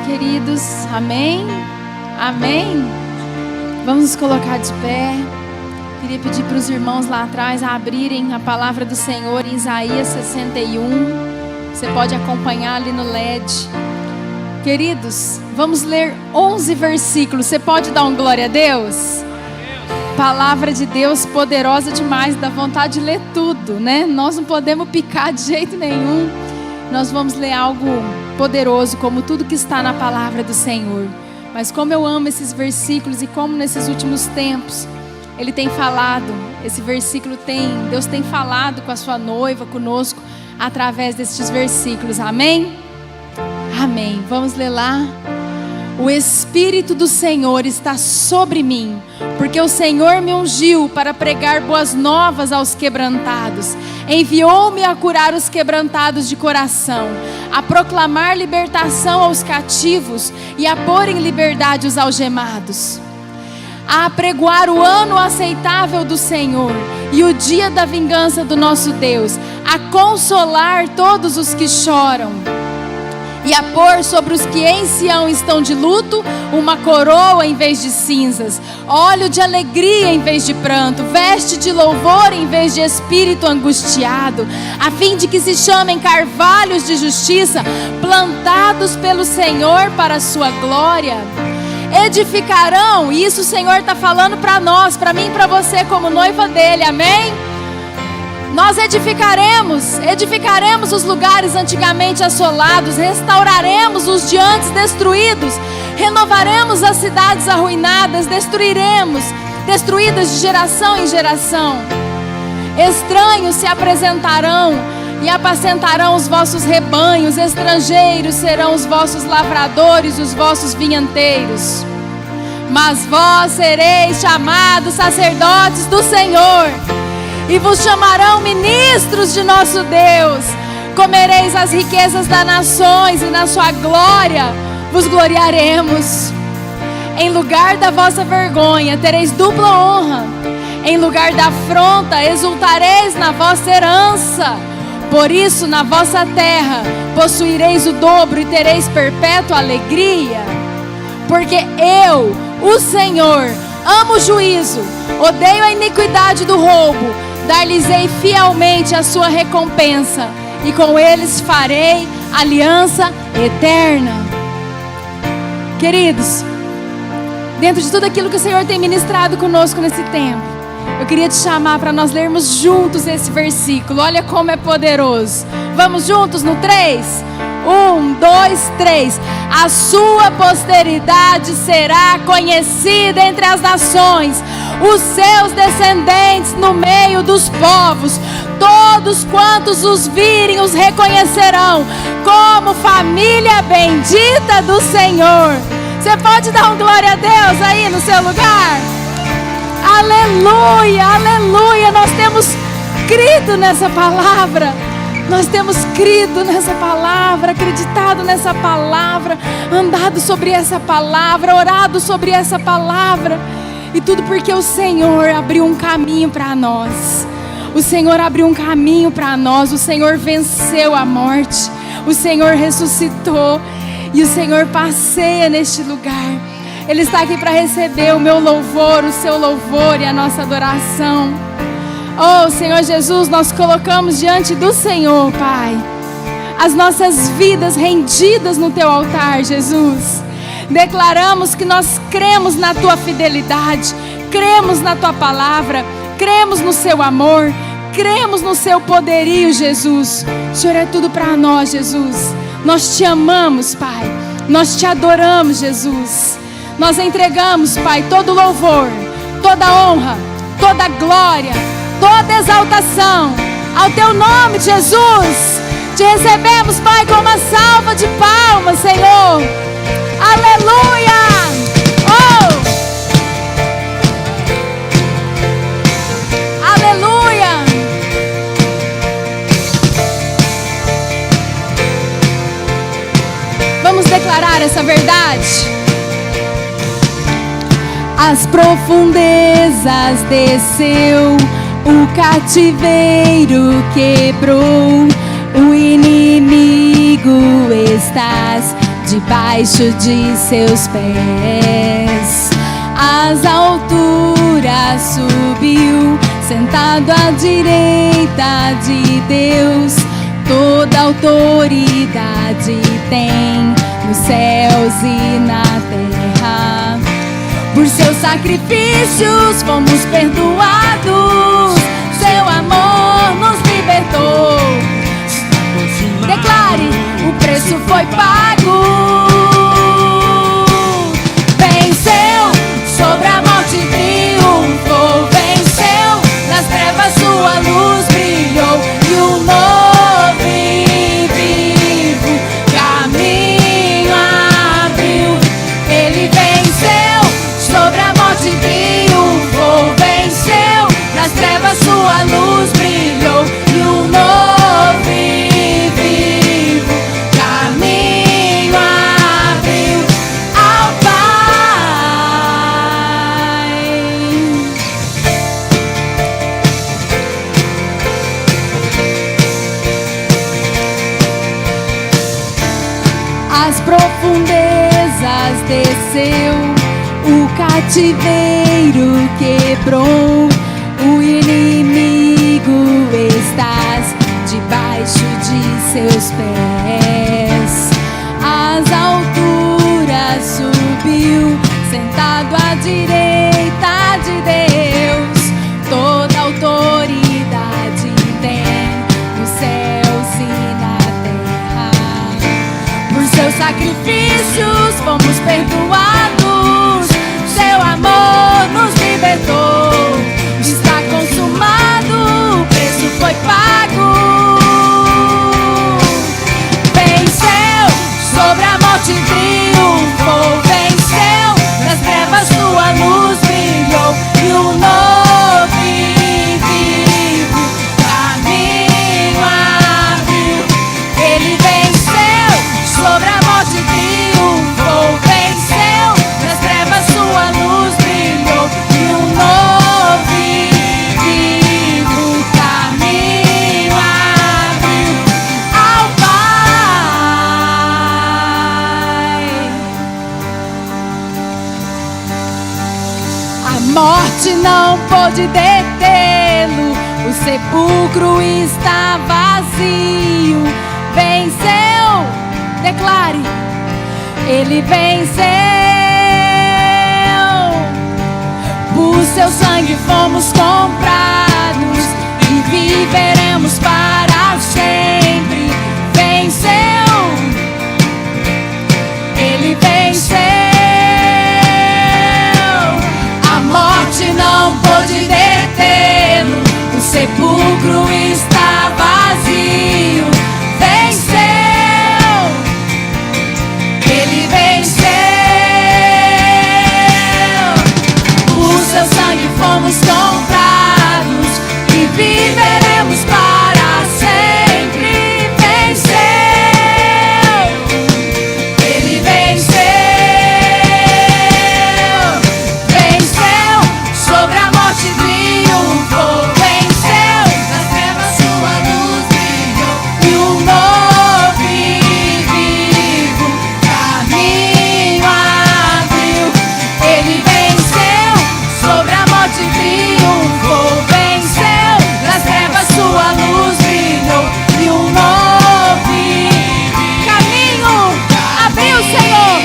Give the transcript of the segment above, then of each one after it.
queridos. Amém? Amém? Vamos nos colocar de pé. Queria pedir para os irmãos lá atrás abrirem a palavra do Senhor em Isaías 61. Você pode acompanhar ali no LED. Queridos, vamos ler 11 versículos. Você pode dar um glória a Deus? Palavra de Deus poderosa demais, dá vontade de ler tudo, né? Nós não podemos picar de jeito nenhum. Nós vamos ler algo poderoso, como tudo que está na palavra do Senhor. Mas como eu amo esses versículos e como nesses últimos tempos Ele tem falado, esse versículo Deus tem falado com a sua noiva, conosco, através destes versículos. Amém? Amém. Vamos ler lá. O Espírito do Senhor está sobre mim, porque o Senhor me ungiu para pregar boas novas aos quebrantados. Enviou-me a curar os quebrantados de coração, a proclamar libertação aos cativos e a pôr em liberdade os algemados, a apregoar o ano aceitável do Senhor e o dia da vingança do nosso Deus, a consolar todos os que choram e a pôr sobre os que em Sião estão de luto uma coroa em vez de cinzas, óleo de alegria em vez de pranto, veste de louvor em vez de espírito angustiado, a fim de que se chamem carvalhos de justiça, plantados pelo Senhor para a sua glória. Edificarão, e isso o Senhor está falando para nós, para mim e para você como noiva dele, amém? Nós edificaremos os lugares antigamente assolados, restauraremos os de antes destruídos, renovaremos as cidades arruinadas, destruídas de geração em geração. Estranhos se apresentarão e apacentarão os vossos rebanhos, estrangeiros serão os vossos lavradores, os vossos vinhateiros. Mas vós sereis chamados sacerdotes do Senhor, e vos chamarão ministros de nosso Deus. Comereis as riquezas das nações, e na sua glória vos gloriaremos. Em lugar da vossa vergonha tereis dupla honra, em lugar da afronta exultareis na vossa herança. Por isso na vossa terra possuireis o dobro e tereis perpétua alegria. Porque eu, o Senhor, amo o juízo, odeio a iniquidade do roubo. Dar-lhes-ei fielmente a sua recompensa, e com eles farei aliança eterna. Queridos, dentro de tudo aquilo que o Senhor tem ministrado conosco nesse tempo, eu queria te chamar para nós lermos juntos esse versículo. Olha como é poderoso. Vamos juntos no 3? 1, 2, 3. A sua posteridade será conhecida entre as nações, os seus descendentes no meio dos povos. Todos quantos os virem os reconhecerão como família bendita do Senhor. Você pode dar um glória a Deus aí no seu lugar? Aleluia, aleluia. Nós temos crido nessa palavra. Nós temos crido nessa palavra, acreditado nessa palavra, andado sobre essa palavra, orado sobre essa palavra. E tudo porque o Senhor abriu um caminho para nós. O Senhor abriu um caminho para nós. O Senhor venceu a morte. O Senhor ressuscitou. E o Senhor passeia neste lugar. Ele está aqui para receber o meu louvor, o seu louvor e a nossa adoração. Oh, Senhor Jesus, nós colocamos diante do Senhor, Pai, as nossas vidas rendidas no Teu altar, Jesus. Declaramos que nós cremos na Tua fidelidade, cremos na Tua palavra, cremos no Seu amor, cremos no Seu poderio, Jesus. O Senhor é tudo para nós, Jesus. Nós Te amamos, Pai. Nós Te adoramos, Jesus. Nós entregamos, Pai, todo louvor, toda honra, toda glória, toda exaltação ao Teu nome, Jesus. Te recebemos, Pai, com uma salva de palmas, Senhor. Aleluia! Oh! Aleluia! Vamos declarar essa verdade. As profundezas desceu, o cativeiro quebrou, o inimigo estás debaixo de seus pés. Às alturas subiu, sentado à direita de Deus. Toda autoridade tem nos céus e na terra. Por seus sacrifícios fomos perdoados, seu amor nos libertou. Declare, o preço foi pago. Venceu, sobre a morte triunfou. Venceu, nas trevas sua luz brilhou. E um novo e vivo caminho abriu. Ele venceu, sobre a morte triunfou. Venceu, nas trevas sua luz brilhou. E um novo e vivo caminho abriu ao Pai. As profundezas desceu, o cativeiro quebrou. O inimigo estás debaixo de seus pés. Às alturas subiu, sentado à direita de Deus. Toda autoridade tem nos céus e na terra. Por seus sacrifícios fomos perdoados, seu amor nos libertou. Está consumado, o preço foi pago. Venceu, sobre a morte triunfou. Venceu, nas trevas sua luz brilhou. E um novo e vivo caminho abriu. Ele venceu, sobre a morte triunfou. Venceu, nas trevas sua luz brilhou. E um novo e vivo caminho abriu ao Pai. A morte não pôde detê-lo, o sepulcro está vazio. Venceu, declare, ele venceu. Por seu sangue fomos comprados e viveremos para sempre. Venceu, ele venceu. A morte não pôde detê-lo, o sepulcro está vazio. Venceu, ele venceu. Por seu sangue fomos comprados e viveremos para sempre. Venceu, ele venceu. Venceu, sobre a morte triunfou. Venceu, nas trevas sua luz brilhou. E um novo e vivo caminho abriu. Ele venceu, sobre a morte triunfou. Venceu, nas trevas sua luz brilhou. E um novo e caminho abriu, Senhor.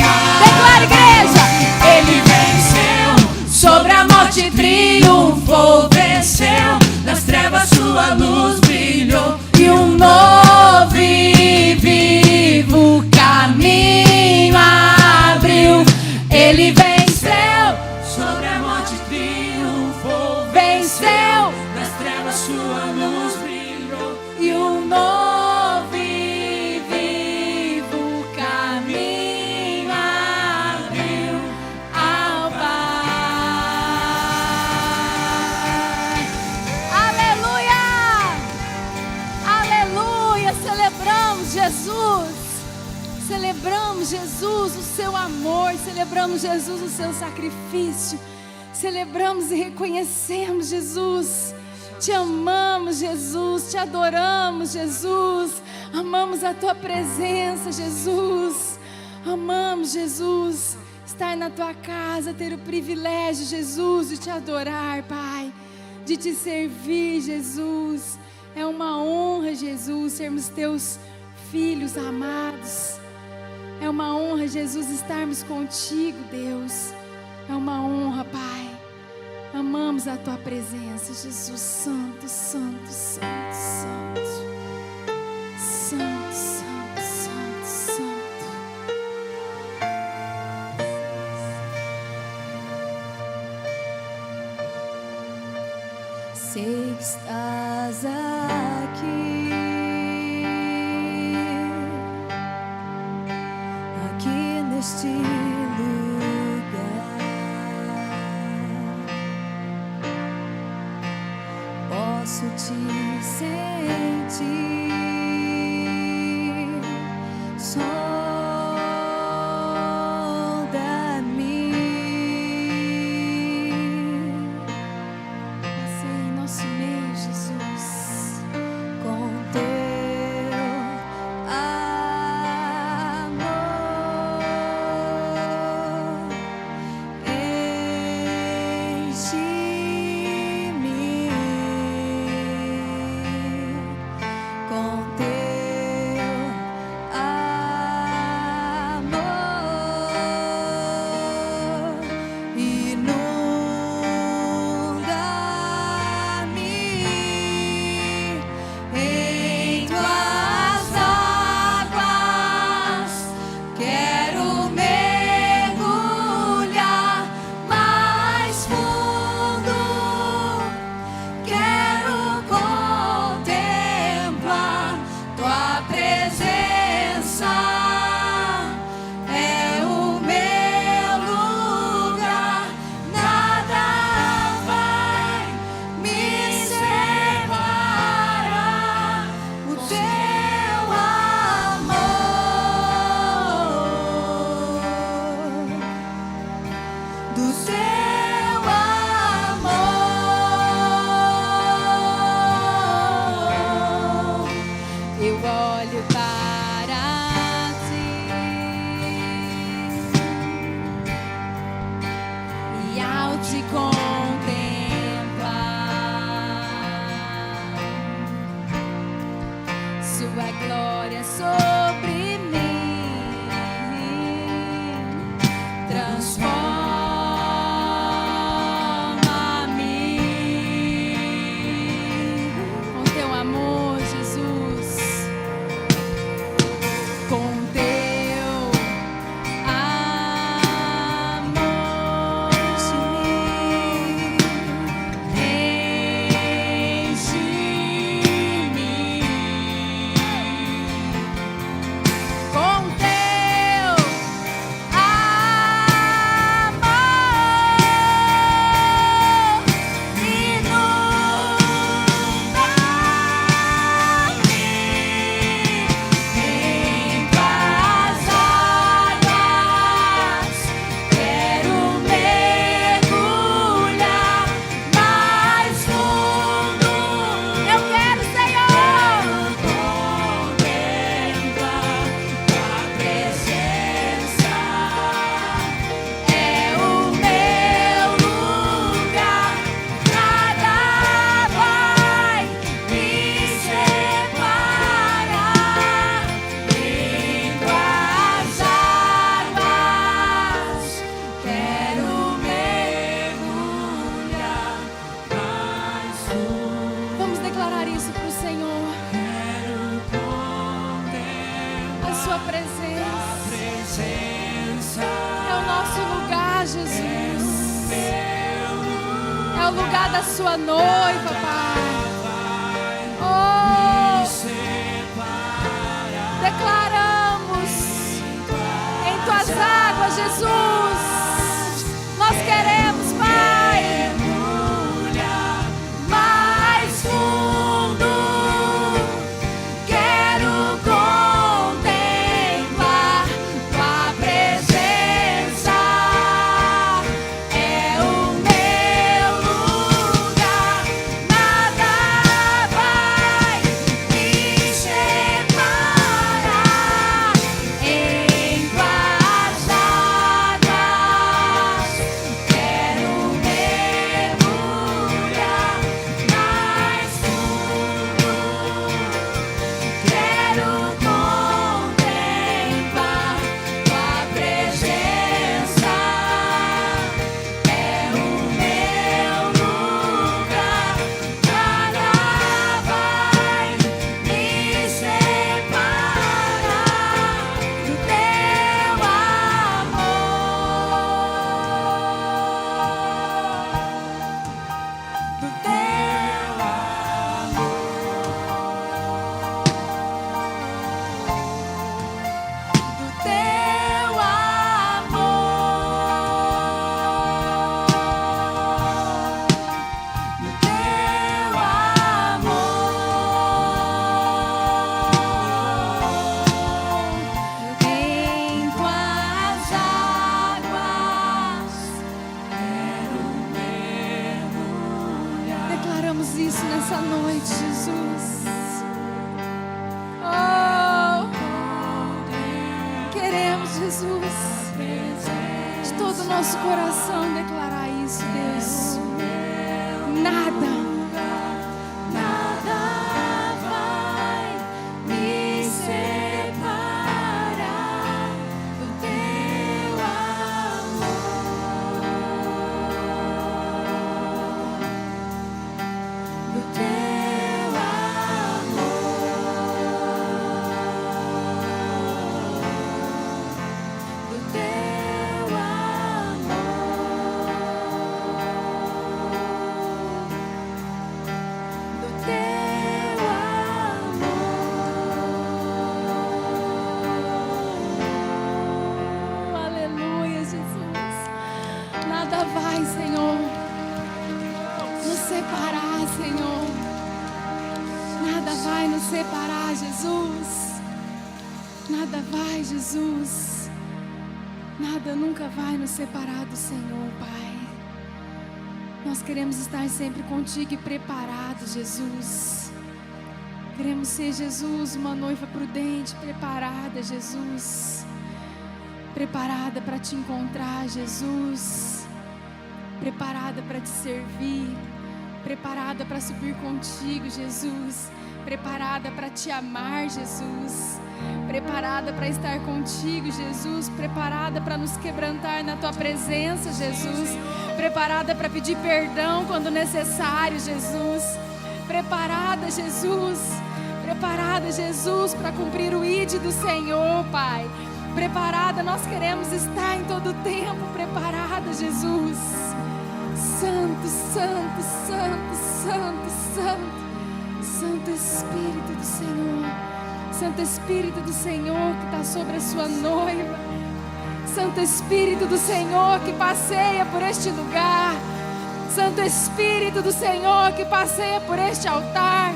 Declara, igreja. Ele venceu, sobre a morte triunfou. Venceu, nas trevas sua luz brilhou. E um novo e vivo caminho abriu. Ele venceu, sobre a morte triunfou. Venceu, nas trevas sua luz brilhou. E um novo e vivo caminho abriu ao Pai. Aleluia! Aleluia! Celebramos Jesus! Celebramos, Jesus, o seu amor. Celebramos, Jesus, o seu sacrifício. Celebramos e reconhecemos, Jesus. Te amamos, Jesus. Te adoramos, Jesus. Amamos a tua presença, Jesus. Amamos, Jesus, estar na tua casa, ter o privilégio, Jesus, de te adorar, Pai, de te servir, Jesus. É uma honra, Jesus, sermos teus filhos amados. É uma honra, Jesus, estarmos contigo, Deus. É uma honra, Pai. Amamos a tua presença, Jesus. Santo, santo, santo, santo. Santo, santo, santo, santo. Sei que estás aqui, aqui neste lugar. Posso te sentir. Da sua noiva, Pai. Oh, declaramos em tuas águas, Jesus. Nós queremos, Pai, mais fundo. Quero contemplar tua presença. É o meu lugar. todo o nosso coração declarar isso, Deus. Nada vai me separar do teu amor, do teu vai, Senhor, nos separar, Senhor. Nada vai nos separar, Jesus. Nada vai, Jesus. Nada nunca vai nos separar do Senhor, Pai. Nós queremos estar sempre contigo e preparados, Jesus. Queremos ser, Jesus, uma noiva prudente, preparada, Jesus. Preparada para te encontrar, Jesus. Preparada para te servir. Preparada para subir contigo, Jesus. Preparada para te amar, Jesus. Preparada para estar contigo, Jesus. Preparada para nos quebrantar na tua presença, Jesus. Preparada para pedir perdão quando necessário, Jesus. Preparada, Jesus. Preparada, Jesus, para cumprir o ID do Senhor, Pai. Preparada, nós queremos estar em todo tempo. Preparada, Jesus. Santo, Santo, Santo, Santo, Santo. Santo Espírito do Senhor. Santo Espírito do Senhor que está sobre a sua noiva. Santo Espírito do Senhor que passeia por este lugar. Santo Espírito do Senhor que passeia por este altar.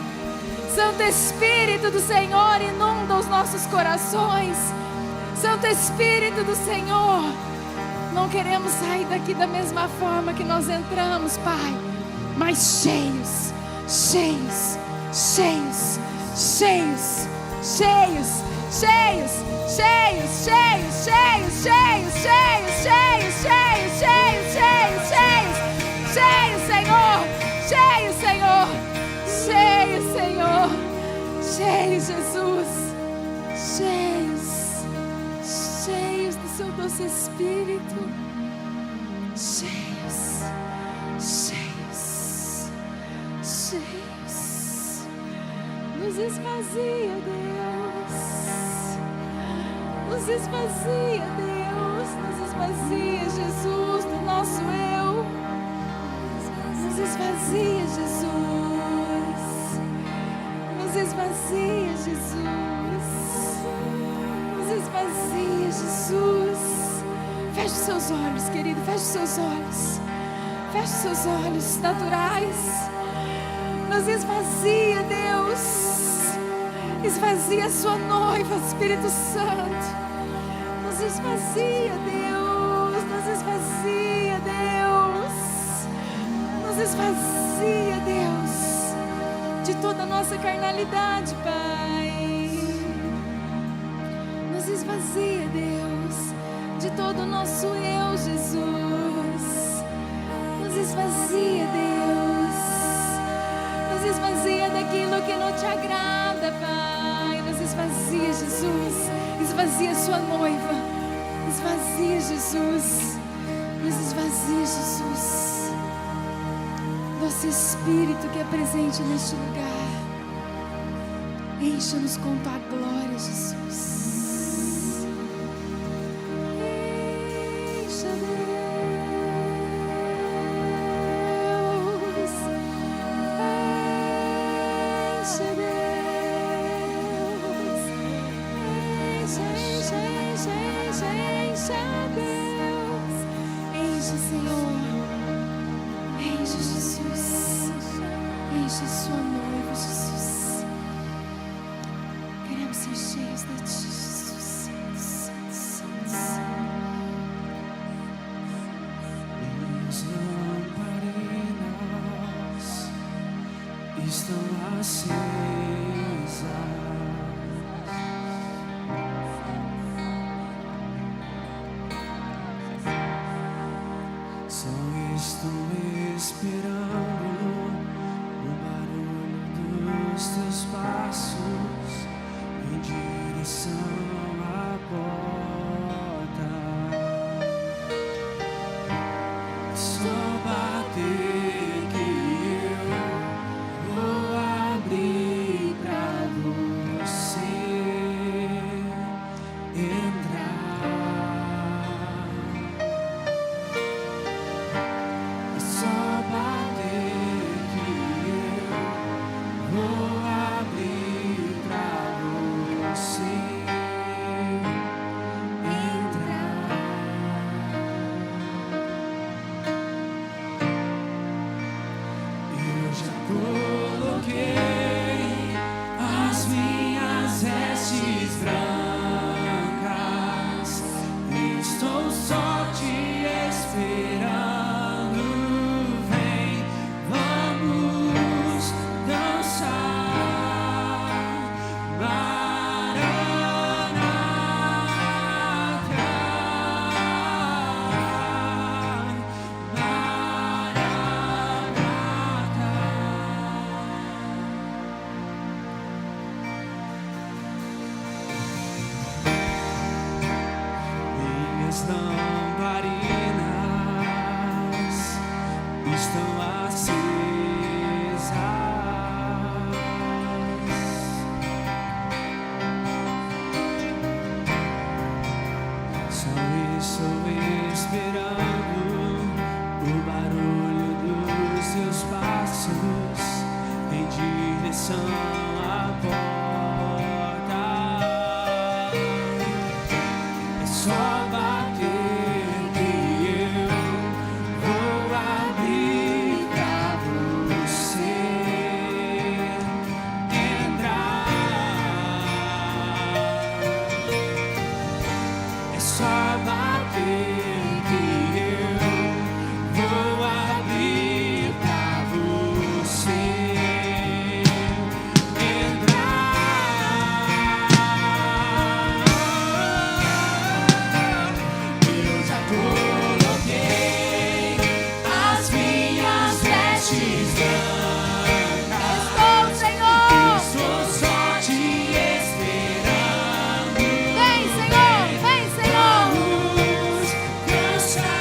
Santo Espírito do Senhor inunda os nossos corações. Santo Espírito do Senhor, não queremos sair daqui da mesma forma que nós entramos, Pai, mas cheios, cheios, cheios, cheios, cheios, cheios, cheios, cheios, cheios, cheios, cheios, cheios, cheios, cheios, cheios, cheios, cheios, Senhor, cheios, Senhor, cheios, Senhor, cheios, Jesus, cheios, cheios do seu doce Espírito, cheios, cheios, cheios. Nos esvazia, Deus. Nos esvazia, Deus. Nos esvazia, Jesus, do nosso eu. Nos esvazia, Jesus. Nos esvazia, Jesus. Nos esvazia, Jesus. Feche os seus olhos, querido. Feche os seus olhos. Feche os seus olhos naturais. Nos esvazia, Deus. Esvazia a sua noiva, Espírito Santo. Nos esvazia, Deus. Nos esvazia, Deus. Nos esvazia, Deus, de toda a nossa carnalidade, Pai. Nos esvazia, Deus, de todo o nosso eu, Jesus. Nos esvazia, Deus. Nos esvazia daquilo que não te agrada, Pai. Nos esvazia, Jesus. Esvazia a sua noiva. Esvazia, Jesus. Nos esvazia, Jesus. Doce Espírito que é presente neste lugar. Encha-nos com tua glória, Jesus. Encha, Deus. Encha, Deus. Encha, encha, encha, encha, encha, Deus. Encha, Senhor. Enche, Jesus. Enche sua noiva, Jesus. Queremos ser cheios de ti, Jesus. Santo, santo, santo. Minhas lamparinas estão acesas. as lamparinas estão acesas. Só estou esperando o barulho dos seus passos em direção à porta. É só bater que eu vou abrir pra você entrar. É só bater que eu vou abrir pra você entrar. Eu já coloquei as minhas vestes brancas. Estou, Senhor. Estou só te esperando. Vem, Senhor. Vem, Senhor. Vamos cantar.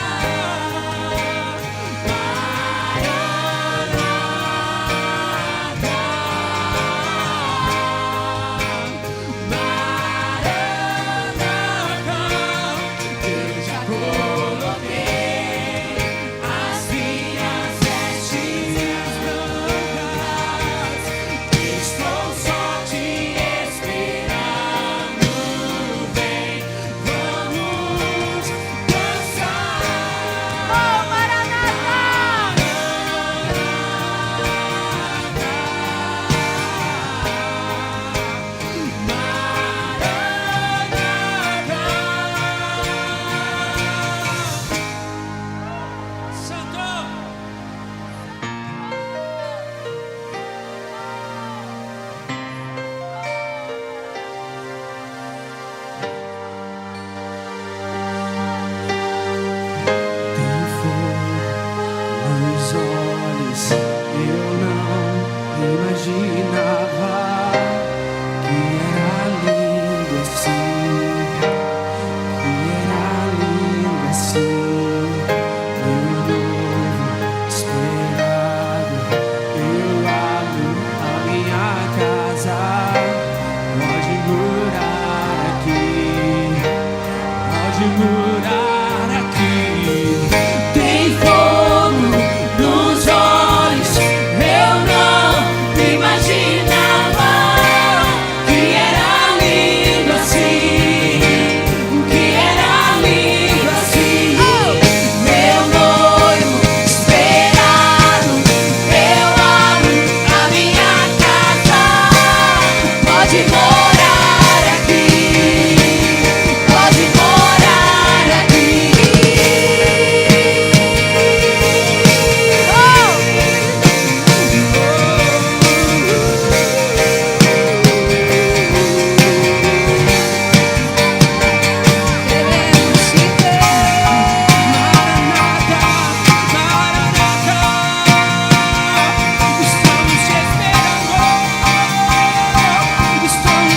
Maranata, eu já coloquei as minhas vestes brancas. Estou só te esperando. Vem, vamos dançar. Oh, Maranata. Santo! Tem fogo nos olhos, eu não imaginava que era lindo assim, que era lindo assim. Meu noivo esperado, eu abro a minha casa, pode morar aqui. Pode morar aqui. Tem fogo nos olhos, eu não imaginava que era lindo assim, que era lindo assim. Meu noivo esperado, eu abro a minha casa, pode morar aqui. Pode morar aqui. Queremos te ver. Maranata, Maranata, estamos te esperando. Estamos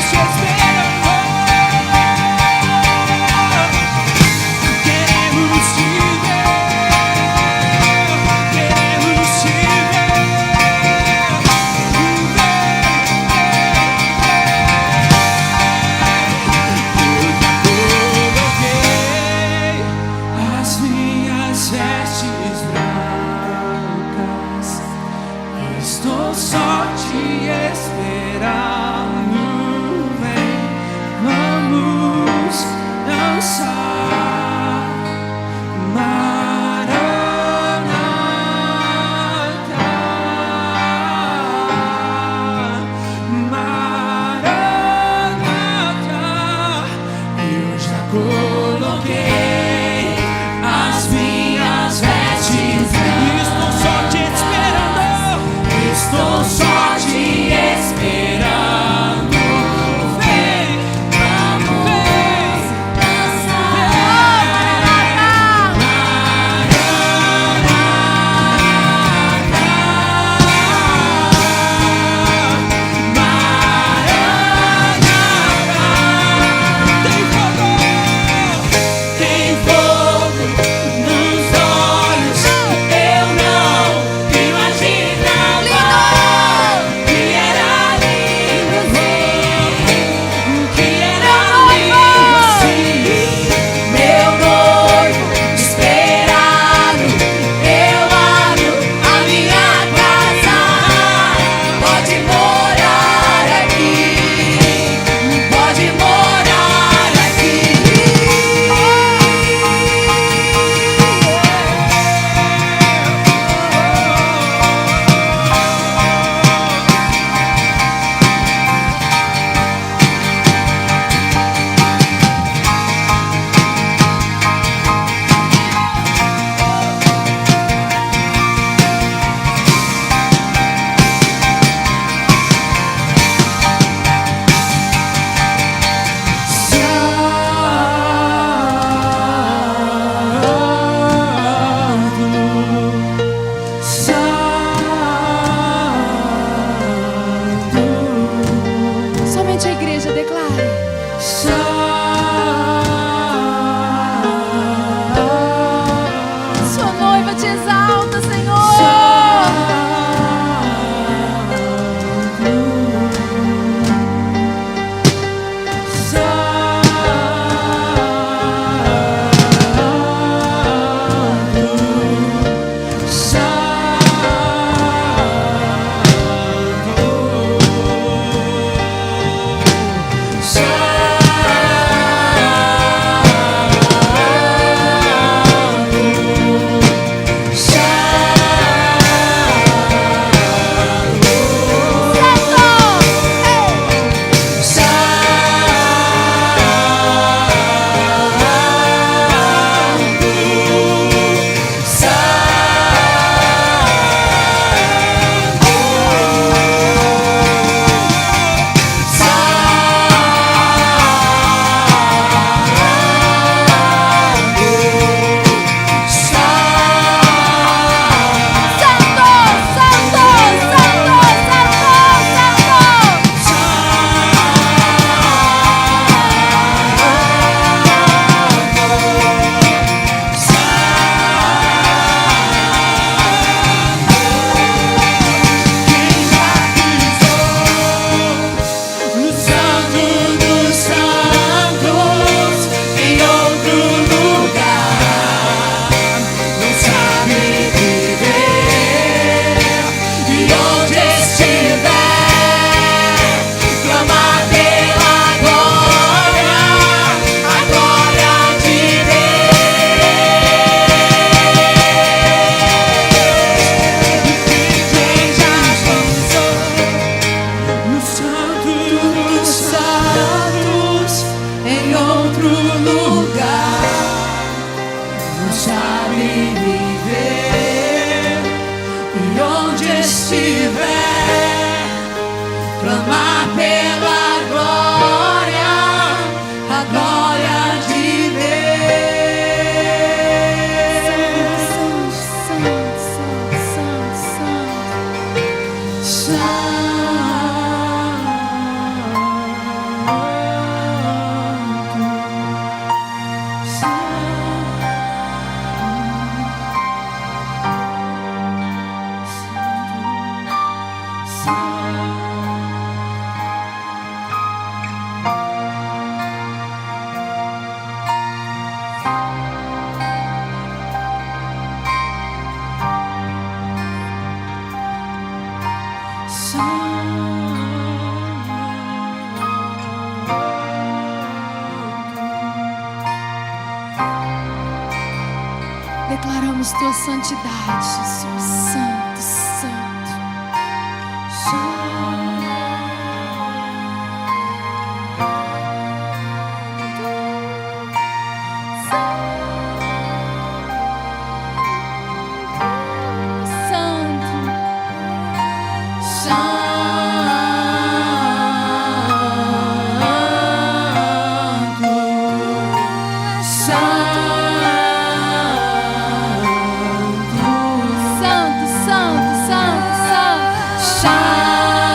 igreja, declare. Sua noiva te exalta, Senhor. Declaramos tua santidade, Jesus. Santo, santo. Santo, santo, santo, santo.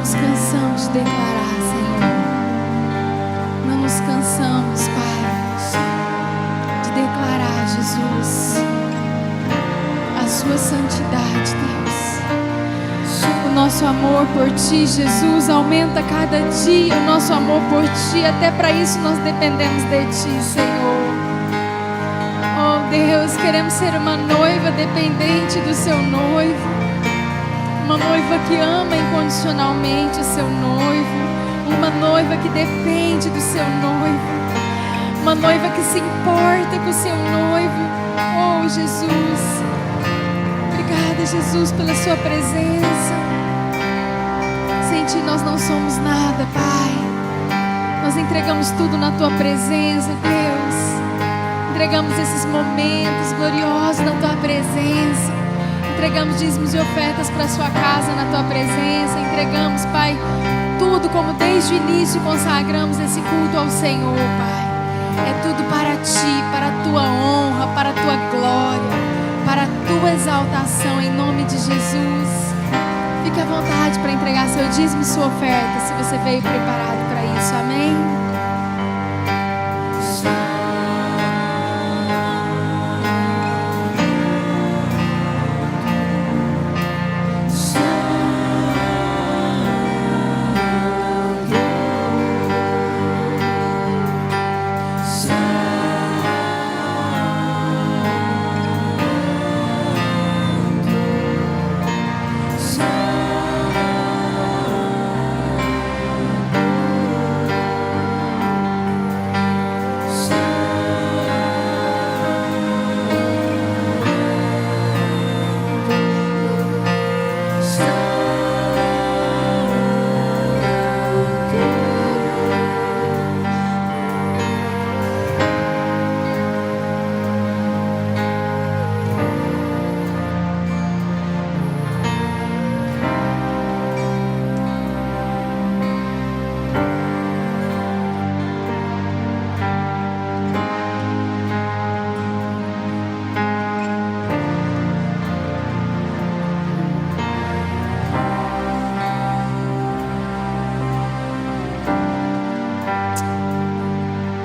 nos cansamos de declarar, Senhor. Não nos cansamos, Pai, de declarar, Jesus, a sua santidade, Deus. O nosso amor por Ti, Jesus, aumenta cada dia. O nosso amor por Ti, até para isso nós dependemos de Ti, Senhor. Oh Deus, queremos ser uma noiva dependente do Seu noivo. Uma noiva que ama incondicionalmente o seu noivo. Uma noiva que depende do seu noivo. Uma noiva que se importa com o seu noivo. Oh Jesus, obrigada, Jesus, pela sua presença. Sem Ti nós não somos nada, Pai. Nós entregamos tudo na Tua presença, Deus. Entregamos esses momentos gloriosos na Tua presença. Entregamos dízimos e ofertas para a Sua casa na Tua presença. Entregamos, Pai, tudo como desde o início consagramos esse culto ao Senhor, Pai. É tudo para Ti, para a Tua honra, para a Tua glória, para a Tua exaltação, em nome de Jesus. Fique à vontade para entregar seu dízimo e sua oferta, se você veio preparado para isso, amém?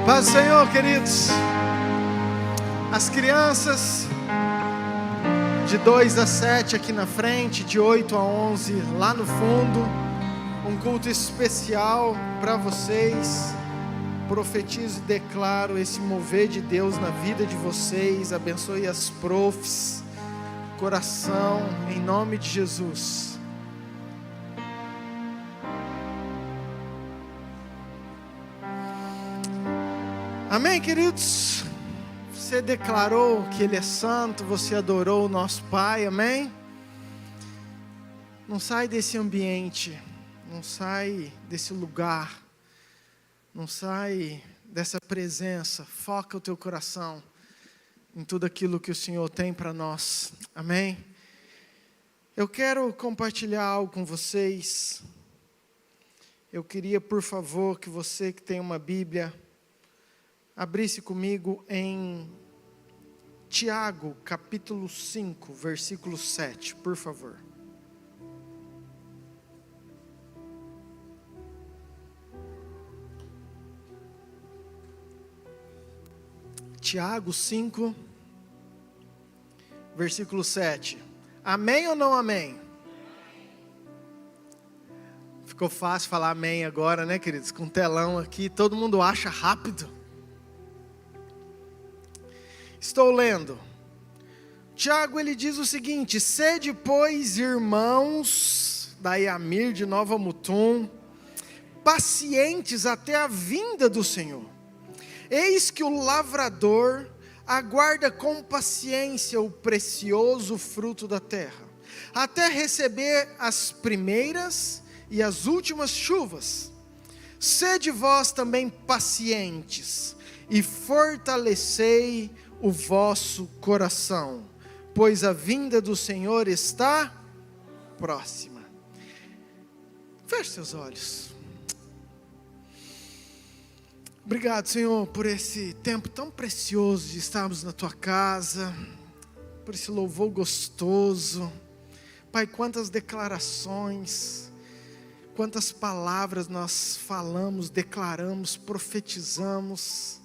Paz do Senhor, queridos. As crianças de 2 a 7 aqui na frente, de 8 a 11 lá no fundo. Um culto especial para vocês. Profetizo e declaro esse mover de Deus na vida de vocês. Abençoe as profs, coração, em nome de Jesus. Amém, queridos? Você declarou que Ele é santo, você adorou o nosso Pai, amém? Não sai desse ambiente, não sai desse lugar, não sai dessa presença. Foca o teu coração em tudo aquilo que o Senhor tem para nós, amém? Eu quero compartilhar algo com vocês. Eu queria, por favor, que você que tem uma Bíblia abrisse comigo em Tiago, capítulo 5, versículo 7, por favor. Tiago 5, versículo 7. Amém ou não amém? Ficou fácil falar amém agora, né, queridos? Com telão aqui, todo mundo acha rápido. Estou lendo. Tiago, ele diz o seguinte: sede, pois, irmãos, da Iamir de Nova Mutum, pacientes até a vinda do Senhor. Eis que o lavrador aguarda com paciência o precioso fruto da terra, até receber as primeiras e as últimas chuvas. Sede vós também pacientes, e fortalecei o vosso coração, pois a vinda do Senhor está próxima. Feche seus olhos. Obrigado, Senhor, por esse tempo tão precioso de estarmos na Tua casa, por esse louvor gostoso. Pai, quantas declarações, quantas palavras nós falamos, declaramos, profetizamos.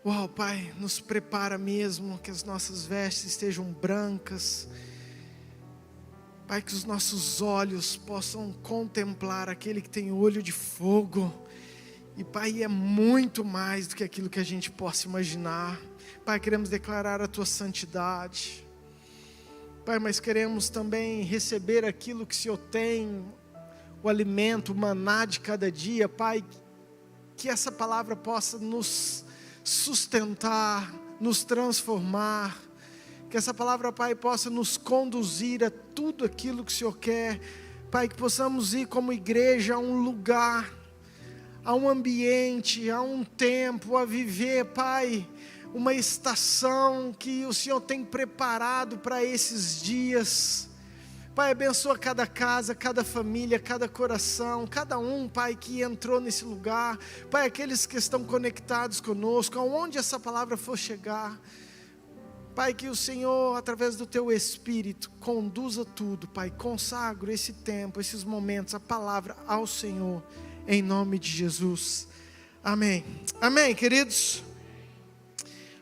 Uau, Pai, nos prepara mesmo, que as nossas vestes estejam brancas. Pai, que os nossos olhos possam contemplar aquele que tem olho de fogo. E Pai, é muito mais do que aquilo que a gente possa imaginar. Pai, queremos declarar a Tua santidade. Pai, mas queremos também receber aquilo que o Senhor tem, o alimento, o maná de cada dia. Pai, que essa palavra possa nos sustentar, nos transformar. Que essa palavra, Pai, possa nos conduzir a tudo aquilo que o Senhor quer. Pai, que possamos ir como igreja a um lugar, a um ambiente, a um tempo, a viver, Pai, uma estação que o Senhor tem preparado para esses dias. Pai, abençoa cada casa, cada família, cada coração, cada um, Pai, que entrou nesse lugar. Pai, aqueles que estão conectados conosco, aonde essa palavra for chegar. Pai, que o Senhor, através do Teu Espírito, conduza tudo, Pai. Consagro esse tempo, esses momentos, a palavra ao Senhor, em nome de Jesus. Amém. Amém, queridos?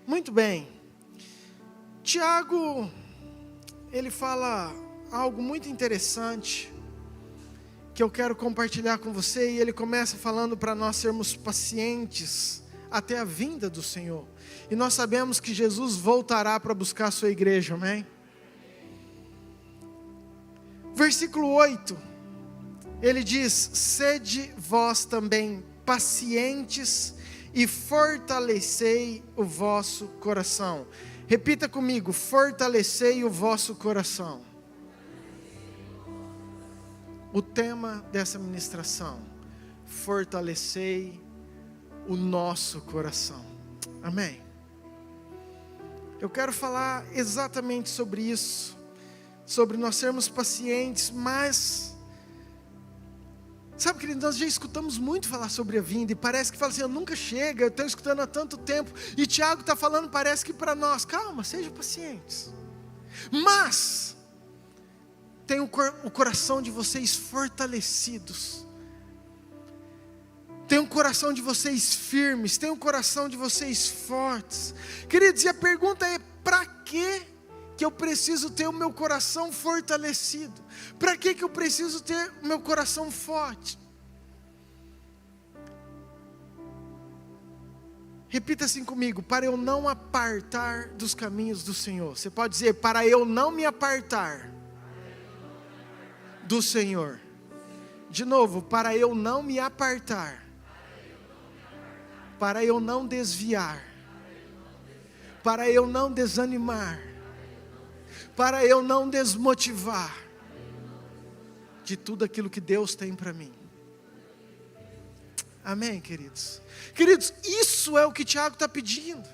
Muito bem. Tiago, ele fala algo muito interessante, que eu quero compartilhar com você, e ele começa falando para nós sermos pacientes até a vinda do Senhor. E nós sabemos que Jesus voltará para buscar a sua igreja, amém? Versículo 8, ele diz: sede vós também pacientes e fortalecei o vosso coração. Repita comigo: fortalecei o vosso coração. O tema dessa ministração: fortalecei o nosso coração. Amém? Eu quero falar exatamente sobre isso, sobre nós sermos pacientes, mas, sabe, querido, nós já escutamos muito falar sobre a vinda, e parece que fala assim, nunca chega, eu estou escutando há tanto tempo, e Tiago está falando, parece que para nós, calma, sejam pacientes, mas, tenham o coração de vocês fortalecidos, tenham o coração de vocês firmes, tenham o coração de vocês fortes. Queridos, e a pergunta é: para que eu preciso ter o meu coração fortalecido? Para que eu preciso ter o meu coração forte? Repita assim comigo: para eu não apartar dos caminhos do Senhor. Você pode dizer: para eu não me apartar do Senhor. De novo: para eu não me apartar, para eu não desviar, para eu não desanimar, para eu não desmotivar de tudo aquilo que Deus tem para mim. Amém, queridos? Queridos, isso é o que Tiago está pedindo,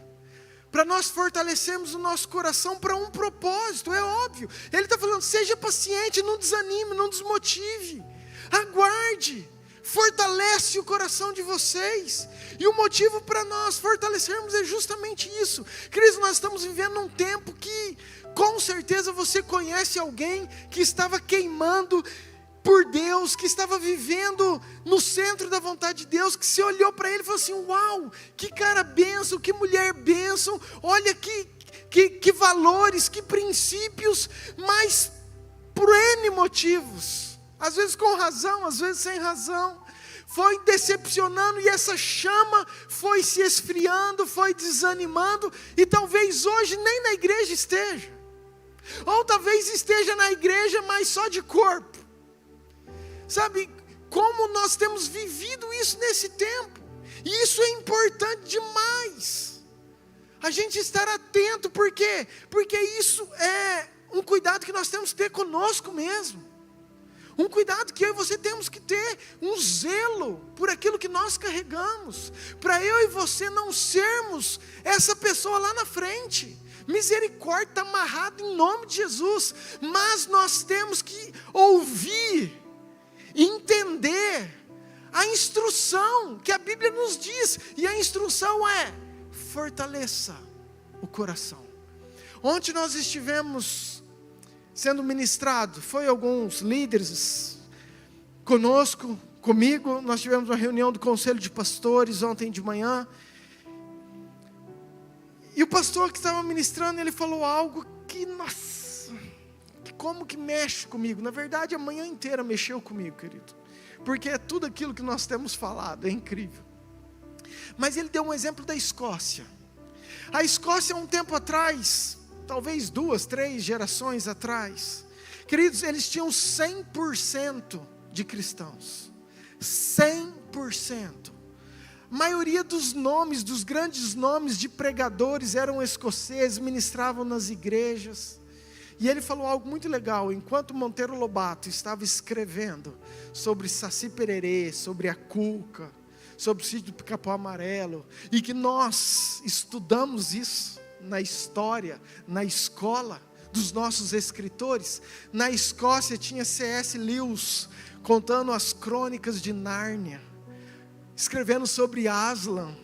para nós fortalecermos o nosso coração para um propósito, é óbvio. Ele está falando: seja paciente, não desanime, não desmotive, aguarde, fortalece o coração de vocês. E o motivo para nós fortalecermos é justamente isso. Queridos, nós estamos vivendo um tempo que, com certeza, você conhece alguém que estava queimando por Deus, que estava vivendo no centro da vontade de Deus, que você olhou para ele e falou assim: uau, que cara bênção, que mulher bênção, olha que valores, que princípios, mas por N motivos, às vezes com razão, às vezes sem razão, foi decepcionando, e essa chama foi se esfriando, foi desanimando, e talvez hoje nem na igreja esteja, ou talvez esteja na igreja, mas só de corpo. Sabe como nós temos vivido isso nesse tempo? E isso é importante demais, a gente estar atento. Por quê? Porque isso é um cuidado que nós temos que ter conosco mesmo. Um cuidado que eu e você temos que ter, um zelo por aquilo que nós carregamos, para eu e você não sermos essa pessoa lá na frente. Misericórdia, está amarrado em nome de Jesus, mas nós temos que ouvir, entender a instrução que a Bíblia nos diz, e a instrução é: fortaleça o coração. Ontem nós estivemos sendo ministrado, foi alguns líderes comigo. Nós tivemos uma reunião do Conselho de Pastores ontem de manhã. E o pastor que estava ministrando, ele falou algo que, nossa, que como que mexe comigo. Na verdade, a manhã inteira mexeu comigo, querido. Porque é tudo aquilo que nós temos falado, é incrível. Mas ele deu um exemplo da Escócia. A Escócia, um tempo atrás, talvez 2, 3 gerações atrás, queridos, eles tinham 100% de cristãos. 100%. A maioria dos nomes, dos grandes nomes de pregadores eram escoceses, ministravam nas igrejas. E ele falou algo muito legal. Enquanto Monteiro Lobato estava escrevendo sobre Saci Pererê, sobre a Cuca, sobre o sítio do Pica-Pau Amarelo, e que nós estudamos isso na história, na escola dos nossos escritores, na Escócia tinha C.S. Lewis contando as crônicas de Nárnia, escrevendo sobre Aslan,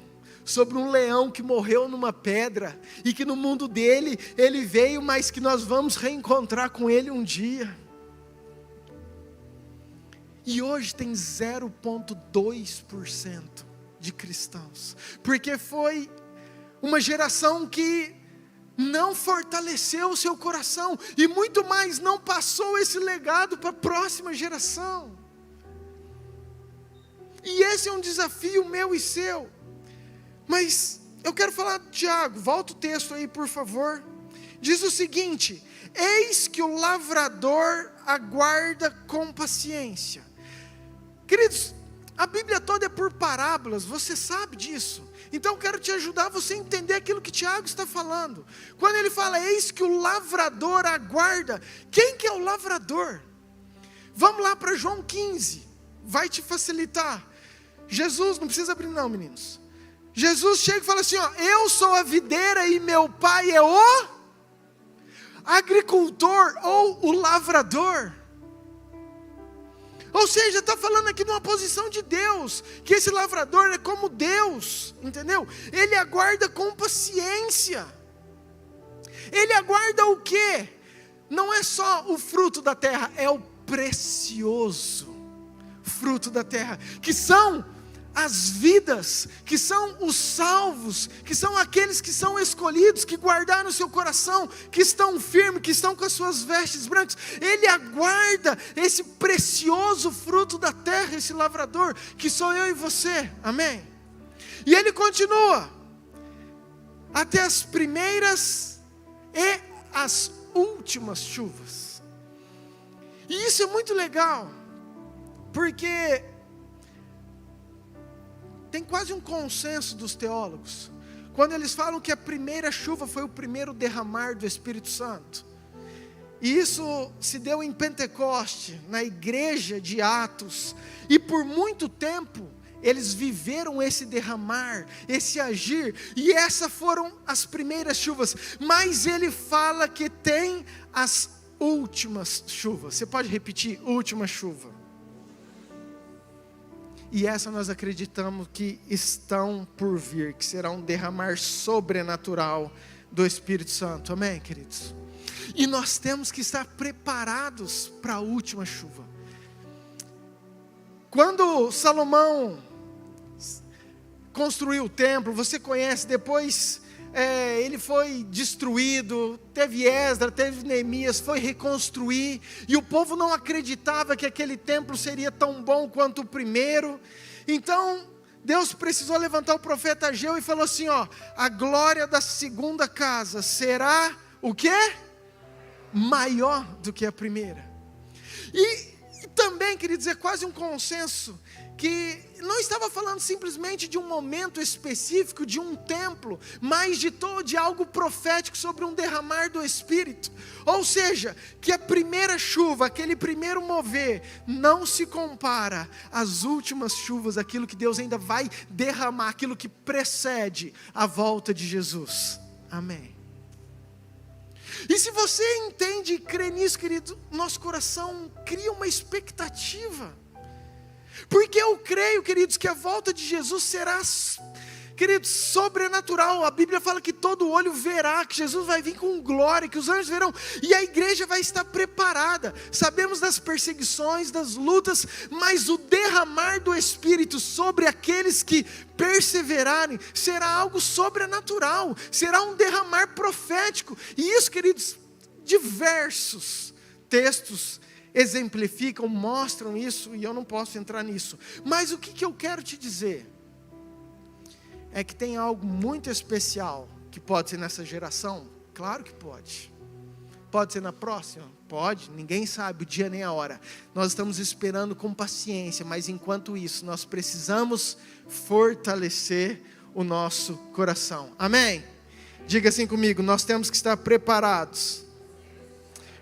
sobre um leão que morreu numa pedra, e que no mundo dele, ele veio, mas que nós vamos reencontrar com ele um dia. E hoje tem 0,2% de cristãos, porque foi uma geração que não fortaleceu o seu coração, e muito mais, não passou esse legado para a próxima geração. E esse é um desafio meu e seu. Mas eu quero falar de Tiago. Volta o texto aí, por favor. Diz o seguinte: eis que o lavrador aguarda com paciência. Queridos, a Bíblia toda é por parábolas, você sabe disso. Então eu quero te ajudar a você entender aquilo que Tiago está falando. Quando ele fala, eis que o lavrador aguarda, quem que é o lavrador? Vamos lá para João 15, vai te facilitar. Jesus, não precisa abrir não, meninos. Jesus chega e fala assim, ó, eu sou a videira e meu pai é o agricultor ou o lavrador. Ou seja, está falando aqui de uma posição de Deus, que esse lavrador é como Deus, entendeu? Ele aguarda com paciência. Ele aguarda o quê? Não é só o fruto da terra, é o precioso fruto da terra, que são as vidas, que são os salvos, que são aqueles que são escolhidos, que guardaram o seu coração, que estão firmes, que estão com as suas vestes brancas. Ele aguarda esse precioso fruto da terra, esse lavrador, que sou eu e você, amém? E ele continua, até as primeiras e as últimas chuvas. E isso é muito legal, porque tem quase um consenso dos teólogos, quando eles falam que a primeira chuva foi o primeiro derramar do Espírito Santo. E isso se deu em Pentecoste, na igreja de Atos. E por muito tempo, eles viveram esse derramar, esse agir. E essas foram as primeiras chuvas. Mas ele fala que tem as últimas chuvas. Você pode repetir? Última chuva. E essa nós acreditamos que estão por vir, que será um derramar sobrenatural do Espírito Santo. Amém, queridos? E nós temos que estar preparados para a última chuva. Quando Salomão construiu o templo, você conhece, depois ele foi destruído, teve Esdras, teve Neemias, foi reconstruir, e o povo não acreditava que aquele templo seria tão bom quanto o primeiro. Então Deus precisou levantar o profeta Ageu e falou assim, ó, a glória da segunda casa será o quê? Maior do que a primeira. E também, queridos, é quase um consenso, que não estava falando simplesmente de um momento específico, de um templo, mas de algo profético sobre um derramar do Espírito. Ou seja, que a primeira chuva, aquele primeiro mover, não se compara às últimas chuvas, aquilo que Deus ainda vai derramar, aquilo que precede a volta de Jesus. Amém. E se você entende e crê nisso, querido, nosso coração cria uma expectativa. Porque eu creio, queridos, que a volta de Jesus será Queridos, sobrenatural, a Bíblia fala que todo olho verá, que Jesus vai vir com glória, que os anjos verão, e a igreja vai estar preparada. Sabemos das perseguições, das lutas, mas o derramar do Espírito sobre aqueles que perseverarem, será algo sobrenatural, será um derramar profético, e isso, queridos, diversos textos exemplificam, mostram isso, e eu não posso entrar nisso, mas o que eu quero te dizer, é que tem algo muito especial, que pode ser nessa geração, claro que pode ser na próxima, pode, ninguém sabe o dia nem a hora, nós estamos esperando com paciência, mas enquanto isso, nós precisamos fortalecer o nosso coração, amém? Diga assim comigo, nós temos que estar preparados,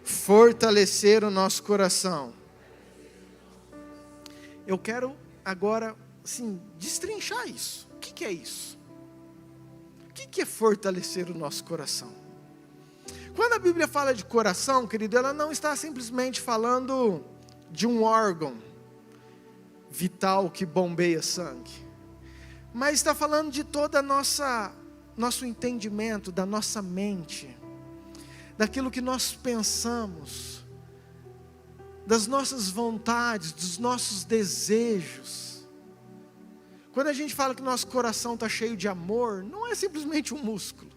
fortalecer o nosso coração. Eu quero agora, assim, destrinchar isso. O que é isso? O que é fortalecer o nosso coração? Quando a Bíblia fala de coração, querido, ela não está simplesmente falando de um órgão vital que bombeia sangue, mas está falando de toda nosso entendimento, da nossa mente, daquilo que nós pensamos, das nossas vontades, dos nossos desejos. Quando a gente fala que nosso coração está cheio de amor, não é simplesmente um músculo,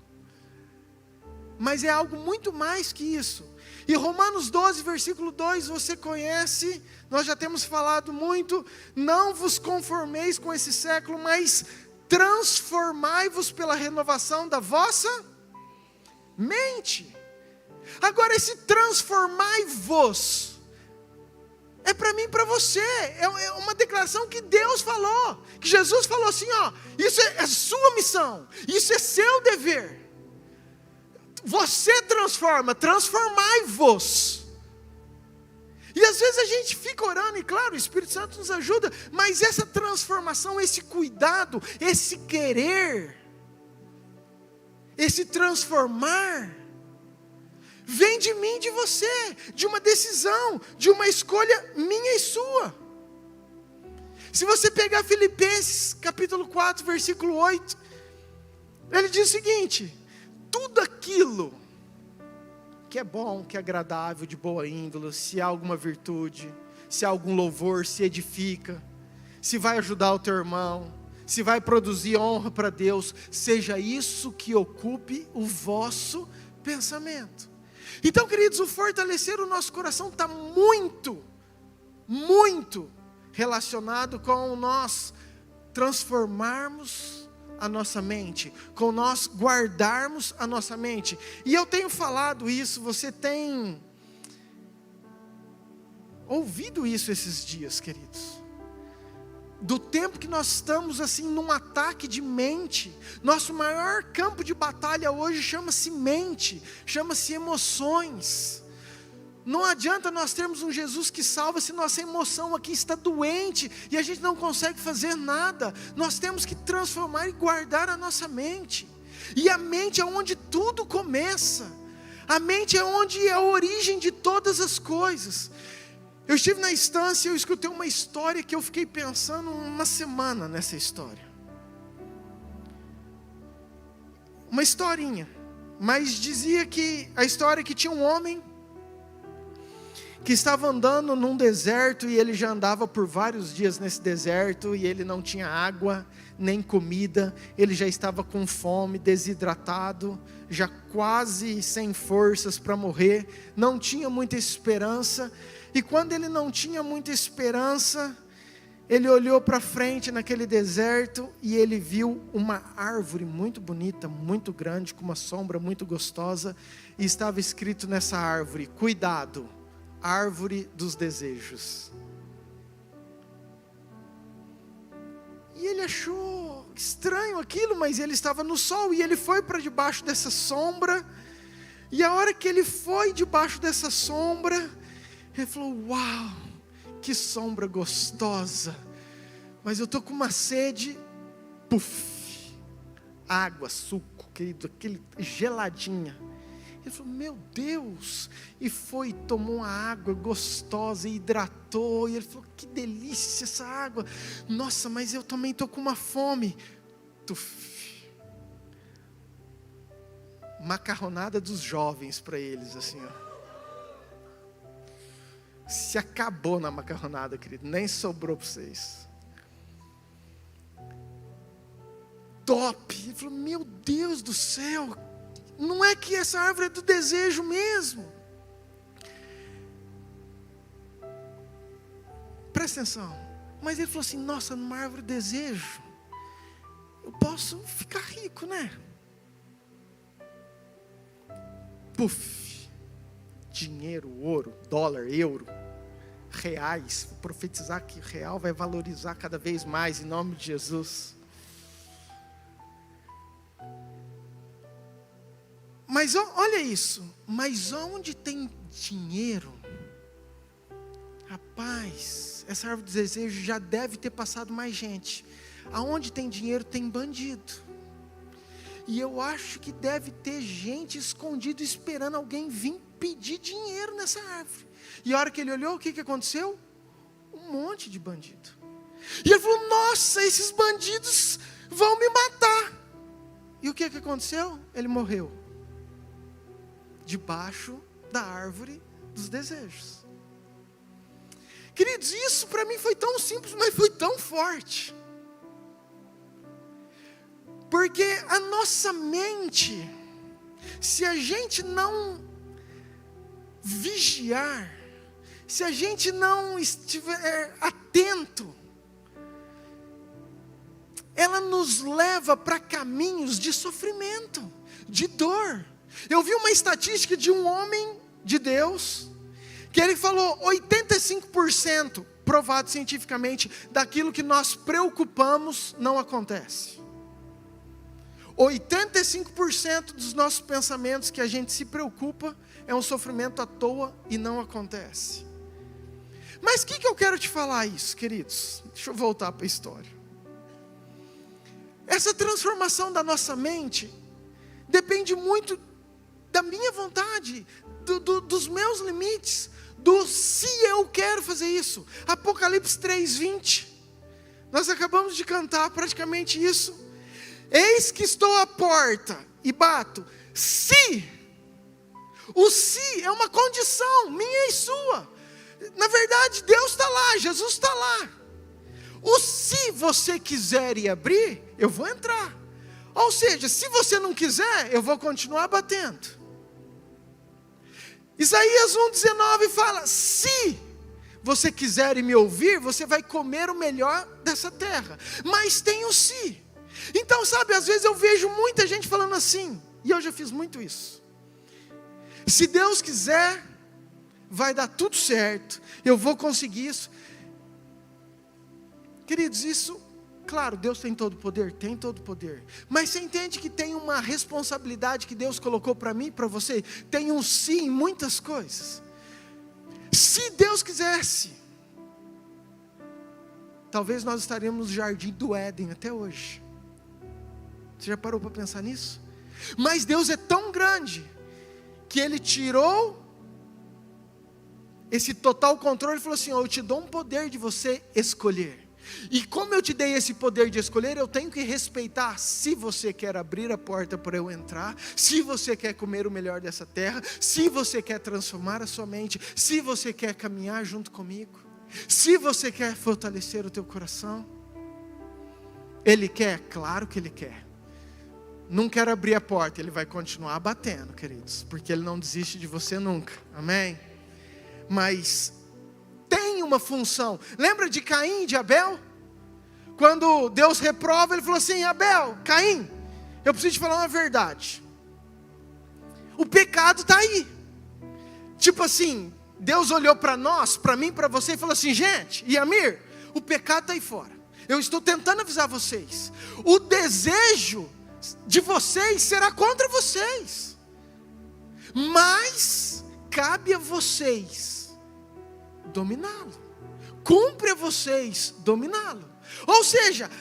mas é algo muito mais que isso. E Romanos 12, versículo 2, você conhece, nós já temos falado muito, não vos conformeis com esse século, mas transformai-vos pela renovação da vossa mente. Agora esse transformai-vos, é para mim e para você, é uma declaração que Deus falou, que Jesus falou assim, ó, isso é sua missão, isso é seu dever, você transformai-vos, e às vezes a gente fica orando, e claro, o Espírito Santo nos ajuda, mas essa transformação, esse cuidado, esse querer, esse transformar, vem de mim, de você, de uma decisão, de uma escolha minha e sua. Se você pegar Filipenses capítulo 4, versículo 8, ele diz o seguinte, tudo aquilo que é bom, que é agradável, de boa índole, se há alguma virtude, se há algum louvor, se edifica, se vai ajudar o teu irmão, se vai produzir honra para Deus, seja isso que ocupe o vosso pensamento. Então, queridos, o fortalecer o nosso coração está muito, muito relacionado com nós transformarmos a nossa mente, com nós guardarmos a nossa mente. E eu tenho falado isso, você tem ouvido isso esses dias, queridos. Do tempo que nós estamos assim num ataque de mente, nosso maior campo de batalha hoje chama-se mente, chama-se emoções. Não adianta nós termos um Jesus que salva se nossa emoção aqui está doente e a gente não consegue fazer nada. Nós temos que transformar e guardar a nossa mente. E a mente é onde tudo começa. A mente é onde é a origem de todas as coisas. Eu estive na estância e eu escutei uma história que eu fiquei pensando uma semana nessa história. Uma historinha, mas dizia que a história que tinha um homem que estava andando num deserto e ele já andava por vários dias nesse deserto e ele não tinha água, nem comida, ele já estava com fome, desidratado, já quase sem forças para morrer, não tinha muita esperança. E quando ele não tinha muita esperança, ele olhou para frente naquele deserto e ele viu uma árvore muito bonita, muito grande, com uma sombra muito gostosa, e estava escrito nessa árvore: cuidado, árvore dos desejos. E ele achou estranho aquilo, mas ele estava no sol, e ele foi para debaixo dessa sombra, e a hora que ele foi debaixo dessa sombra, ele falou: uau, que sombra gostosa, mas eu estou com uma sede, puf, água, suco, querido, aquele geladinha. Ele falou: meu Deus, e foi, tomou uma água gostosa, e hidratou, e ele falou: que delícia essa água, nossa, mas eu também estou com uma fome. Tuf. Macarronada dos jovens para eles, assim, ó. Se acabou na macarronada, querido. Nem sobrou para vocês. Top. Ele falou, meu Deus do céu. Não é que essa árvore é do desejo mesmo. Presta atenção. Mas ele falou assim, nossa, numa árvore do desejo, eu posso ficar rico, né? Puf. Dinheiro, ouro, dólar, euro, reais. Vou profetizar que o real vai valorizar cada vez mais em nome de Jesus. Mas olha isso. Mas onde tem dinheiro, rapaz, essa árvore do desejo já deve ter passado mais gente. Aonde tem dinheiro tem bandido. E eu acho que deve ter gente escondida esperando alguém vir pedir dinheiro nessa árvore. E a hora que ele olhou, o que aconteceu? Um monte de bandido. E ele falou, nossa, esses bandidos vão me matar. E o que aconteceu? Ele morreu. Debaixo da árvore dos desejos. Queridos, isso para mim foi tão simples, mas foi tão forte. Porque a nossa mente, se a gente não vigiar, se a gente não estiver atento, ela nos leva para caminhos de sofrimento, de dor. Eu vi uma estatística de um homem de Deus, que ele falou, 85% provado cientificamente, daquilo que nós preocupamos não acontece. 85% dos nossos pensamentos que a gente se preocupa é um sofrimento à toa e não acontece. Mas o que eu quero te falar isso, queridos? Deixa eu voltar para a história. Essa transformação da nossa mente depende muito da minha vontade, dos meus limites, do se eu quero fazer isso. Apocalipse 3:20. Nós acabamos de cantar praticamente isso. Eis que estou à porta e bato. Se. O se é uma condição minha e sua. Na verdade, Deus está lá, Jesus está lá. O se você quiser ir abrir, eu vou entrar. Ou seja, se você não quiser, eu vou continuar batendo. Isaías 1:19 fala, se você quiser me ouvir, você vai comer o melhor dessa terra. Mas tem o se. Então, sabe, às vezes eu vejo muita gente falando assim, e eu já fiz muito isso. Se Deus quiser, vai dar tudo certo, eu vou conseguir isso. Queridos, isso, claro, Deus tem todo o poder, tem todo o poder. Mas você entende que tem uma responsabilidade que Deus colocou para mim e para você? Tem um sim em muitas coisas. Se Deus quisesse, talvez nós estaríamos no jardim do Éden até hoje. Você já parou para pensar nisso? Mas Deus é tão grande, que Ele tirou esse total controle e falou assim, eu te dou um poder de você escolher. E como eu te dei esse poder de escolher, eu tenho que respeitar se você quer abrir a porta para eu entrar, se você quer comer o melhor dessa terra, se você quer transformar a sua mente, se você quer caminhar junto comigo, se você quer fortalecer o teu coração. Ele quer? Claro que Ele quer. Não quer abrir a porta, Ele vai continuar batendo, queridos, porque Ele não desiste de você nunca, amém? Mas tem uma função. Lembra de Caim e de Abel? Quando Deus reprova, Ele falou assim, Abel, Caim, eu preciso te falar uma verdade. O pecado está aí. Tipo assim, Deus olhou para nós, para mim, para você e falou assim, gente, Yamir, o pecado está aí fora. Eu estou tentando avisar vocês. O desejo de vocês será contra vocês, mas cabe a vocês dominá-lo. Cumpre a vocês dominá-lo. Ou seja,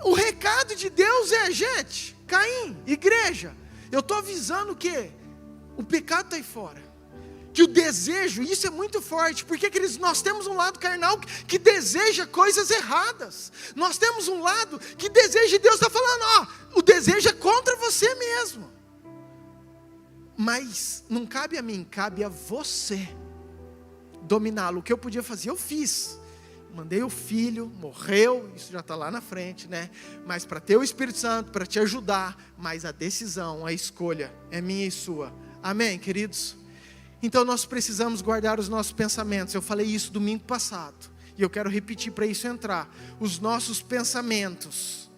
o recado de Deus é, gente, Caim, igreja, eu estou avisando que o pecado está aí fora. que o desejo, isso é muito forte, porque queridos, nós temos um lado carnal que deseja coisas erradas, nós temos um lado que deseja, e Deus está falando, ó, o desejo é contra você mesmo, mas não cabe a mim, cabe a você dominá-lo. O que eu podia fazer, eu fiz, mandei o filho, morreu, isso já está lá na frente, né? Mas para ter o Espírito Santo, para te ajudar, mas a decisão, a escolha é minha e sua, amém, queridos? Então nós precisamos guardar os nossos pensamentos. Eu falei isso domingo passado, e eu quero repetir para isso entrar. Os nossos pensamentos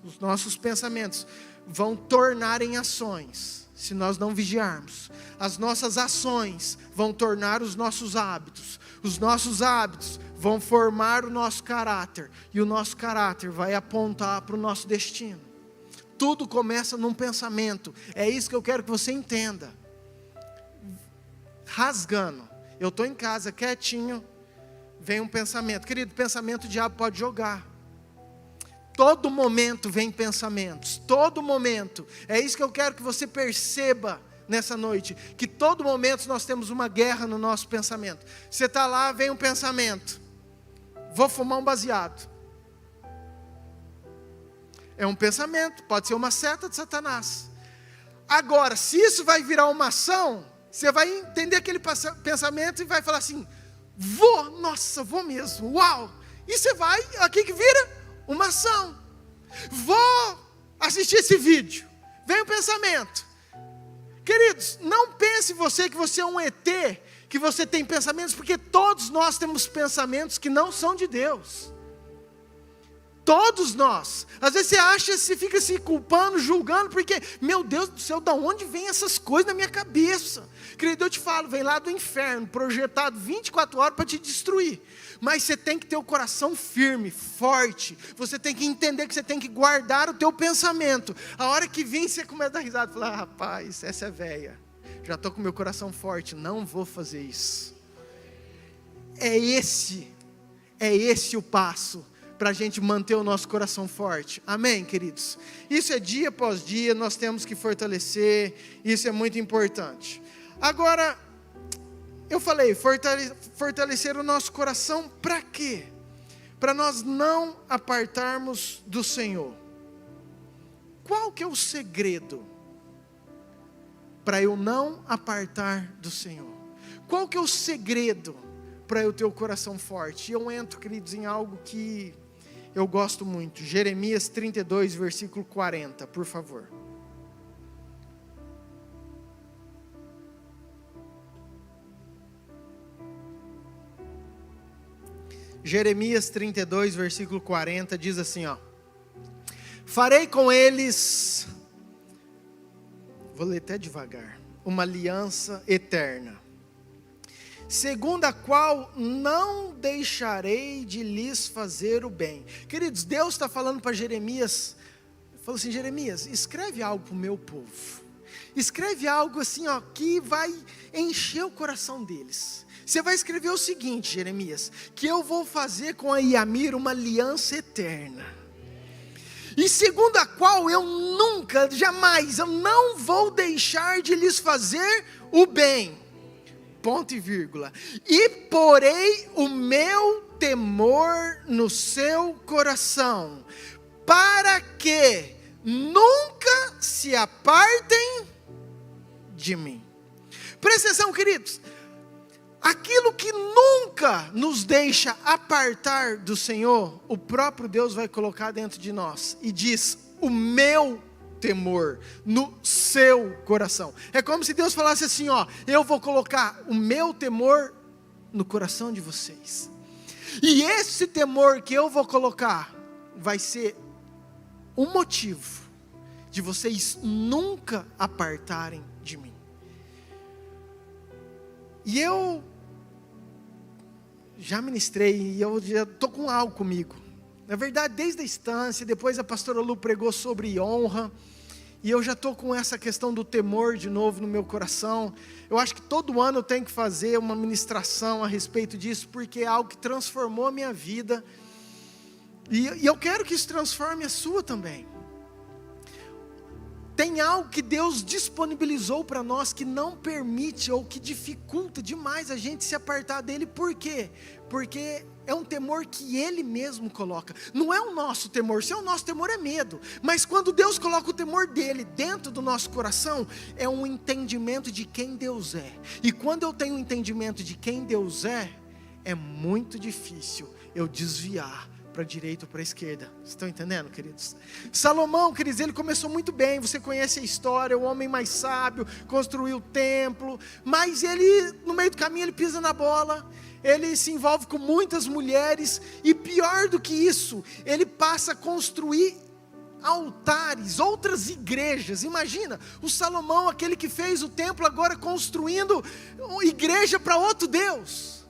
vão tornar em ações, se nós não vigiarmos. As nossas ações vão tornar os nossos hábitos. Os nossos hábitos vão formar o nosso caráter, e o nosso caráter vai apontar para o nosso destino. Tudo começa num pensamento. É isso que eu quero que você entenda. Rasgando, eu estou em casa quietinho, vem um pensamento, querido, pensamento o diabo pode jogar, todo momento vem pensamentos, todo momento, é isso que eu quero que você perceba nessa noite, que todo momento nós temos uma guerra no nosso pensamento. Você está lá, vem um pensamento, vou fumar um baseado, é um pensamento, pode ser uma seta de Satanás. Agora, se isso vai virar uma ação, você vai entender aquele pensamento e vai falar assim, vou mesmo, uau! E você vai, aqui que vira uma ação. Vou assistir esse vídeo. Vem o pensamento. Queridos, não pense você que você é um ET, que você tem pensamentos, porque todos nós temos pensamentos que não são de Deus. Todos nós. Às vezes você acha, você fica se culpando, julgando, porque, meu Deus do céu, da onde vem essas coisas na minha cabeça? Querido, eu te falo, vem lá do inferno, projetado 24 horas para te destruir. Mas você tem que ter o coração firme, forte. Você tem que entender que você tem que guardar o teu pensamento. A hora que vem, você começa a dar risada e fala, rapaz, essa é velha. Já estou com o meu coração forte, não vou fazer isso. É esse o passo para a gente manter o nosso coração forte, amém, queridos? Isso é dia após dia, nós temos que fortalecer, isso é muito importante. Agora, eu falei, fortalecer o nosso coração para quê? Para nós não apartarmos do Senhor. Qual que é o segredo para eu não apartar do Senhor? Qual que é o segredo para eu ter o coração forte? E eu entro, queridos, em algo que eu gosto muito. Jeremias 32, versículo 40, por favor. Jeremias 32, versículo 40, diz assim, ó. Farei com eles, vou ler até devagar, uma aliança eterna, segundo a qual não deixarei de lhes fazer o bem. Queridos, Deus está falando para Jeremias, falou assim, Jeremias, escreve algo para o meu povo, escreve algo assim, ó, que vai encher o coração deles. Você vai escrever o seguinte, Jeremias, que eu vou fazer com a Iamir uma aliança eterna, e segundo a qual eu nunca, jamais, eu não vou deixar de lhes fazer o bem. Ponto e vírgula. E porei o meu temor no seu coração, para que nunca se apartem de mim. Presta atenção, queridos. Aquilo que nunca nos deixa apartar do Senhor, o próprio Deus vai colocar dentro de nós. E diz, o meu temor no seu coração. É como se Deus falasse assim, ó, eu vou colocar o meu temor no coração de vocês. E esse temor que eu vou colocar vai ser um motivo de vocês nunca apartarem de mim. E eu já ministrei, e eu já estou com algo comigo. Na verdade, desde a instância, depois a pastora Lu pregou sobre honra, e eu já estou com essa questão do temor de novo no meu coração. Eu acho que todo ano eu tenho que fazer uma ministração a respeito disso, porque é algo que transformou a minha vida, e eu quero que isso transforme a sua também. Tem algo que Deus disponibilizou para nós que não permite ou que dificulta demais a gente se apartar dele. Por quê? Porque é um temor que Ele mesmo coloca. Não é o nosso temor. Se é o nosso temor é medo. Mas quando Deus coloca o temor dEle dentro do nosso coração, é um entendimento de quem Deus é. E quando eu tenho um entendimento de quem Deus é muito difícil eu desviar para a direita ou para a esquerda. Vocês estão entendendo, queridos? Salomão, queridos, ele começou muito bem. Você conhece a história, o homem mais sábio, construiu o templo. Mas ele, no meio do caminho, ele pisa na bola. Ele se envolve com muitas mulheres. E pior do que isso, ele passa a construir altares, outras igrejas. Imagina, o Salomão, aquele que fez o templo, agora construindo uma igreja para outro Deus.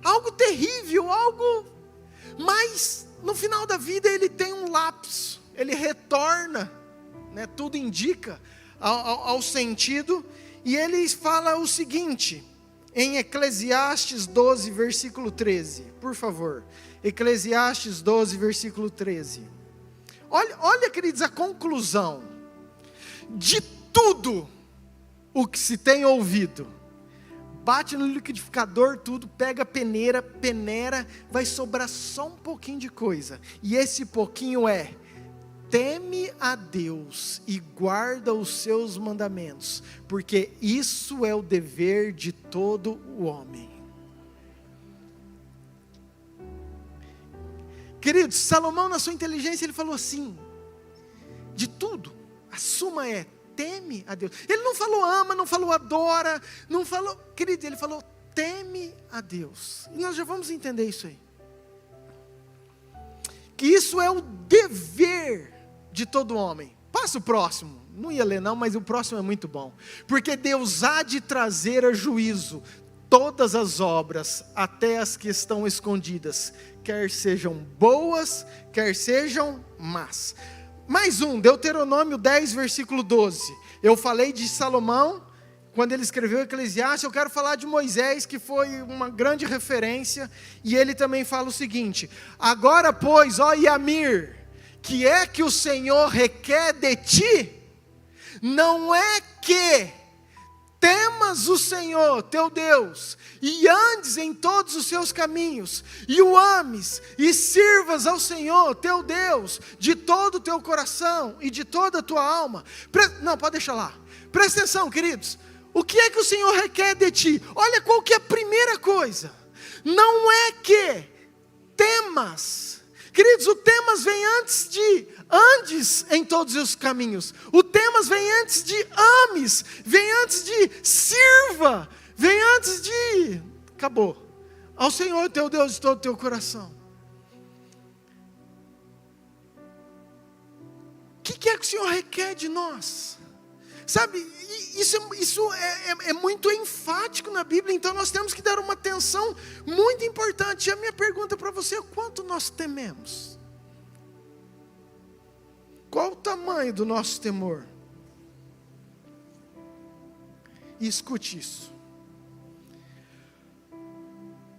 Algo terrível, algo... Mas no final da vida ele tem um lapso, ele retorna, né, tudo indica ao sentido, e ele fala o seguinte, em Eclesiastes 12, versículo 13, por favor, Eclesiastes 12, versículo 13, olha queridos, a conclusão, de tudo o que se tem ouvido, bate no liquidificador tudo, pega a peneira, vai sobrar só um pouquinho de coisa. E esse pouquinho é: teme a Deus e guarda os seus mandamentos, porque isso é o dever de todo o homem. Queridos, Salomão na sua inteligência, ele falou assim, de tudo, a suma é: teme a Deus. Ele não falou ama, não falou adora, não falou, querido, ele falou teme a Deus. E nós já vamos entender isso aí. Que isso é o dever de todo homem. Passa o próximo. Não ia ler não, mas o próximo é muito bom. Porque Deus há de trazer a juízo todas as obras, até as que estão escondidas, quer sejam boas, quer sejam más. Mais um, Deuteronômio 10, versículo 12. Eu falei de Salomão, quando ele escreveu Eclesiastes. Eu quero falar de Moisés, que foi uma grande referência. E ele também fala o seguinte: agora, pois, ó Iamir, que é que o Senhor requer de ti? Não é que temas o Senhor, teu Deus, e andes em todos os seus caminhos, e o ames, e sirvas ao Senhor, teu Deus, de todo o teu coração, e de toda a tua alma. Não, pode deixar lá. Presta atenção, queridos. O que é que o Senhor requer de ti? Olha qual que é a primeira coisa. Não é que temas. Queridos, o temas vem antes de andes em todos os caminhos. O temas vem antes de ames, vem antes de sirva, vem antes de... Acabou. Ao Senhor teu Deus de todo o teu coração. O que é que o Senhor requer de nós? Sabe, isso é muito enfático na Bíblia, então nós temos que dar uma atenção muito importante. E a minha pergunta para você é: quanto nós tememos? Qual o tamanho do nosso temor? E escute isso.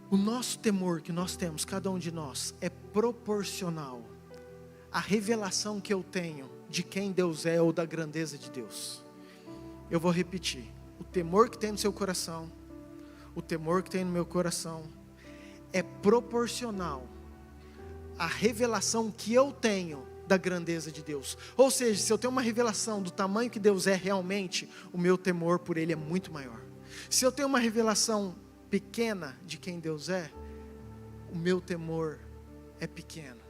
O nosso temor que nós temos, cada um de nós, é proporcional à revelação que eu tenho de quem Deus é ou da grandeza de Deus. Eu vou repetir: o temor que tem no seu coração, o temor que tem no meu coração, é proporcional à revelação que eu tenho da grandeza de Deus. Ou seja, se eu tenho uma revelação do tamanho que Deus é realmente, o meu temor por Ele é muito maior. Se eu tenho uma revelação pequena de quem Deus é, o meu temor é pequeno.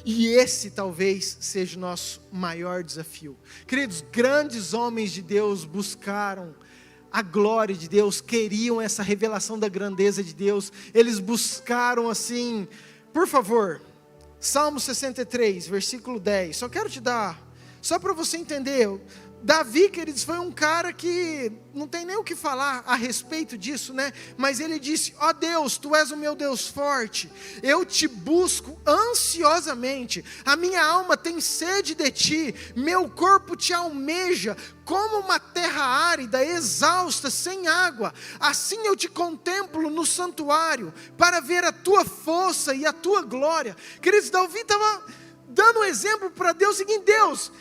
E esse talvez seja o nosso maior desafio. Queridos, grandes homens de Deus buscaram a glória de Deus, queriam essa revelação da grandeza de Deus. Eles buscaram assim, por favor, Salmo 63, versículo 10. Só quero te dar, só para você entender. Davi, queridos, foi um cara que não tem nem o que falar a respeito disso, né? Mas ele disse: ó Deus, tu és o meu Deus forte, eu te busco ansiosamente, a minha alma tem sede de ti, meu corpo te almeja, como uma terra árida, exausta, sem água. Assim eu te contemplo no santuário, para ver a tua força e a tua glória. Queridos, Davi estava dando um exemplo para Deus, o seguinte: Deus,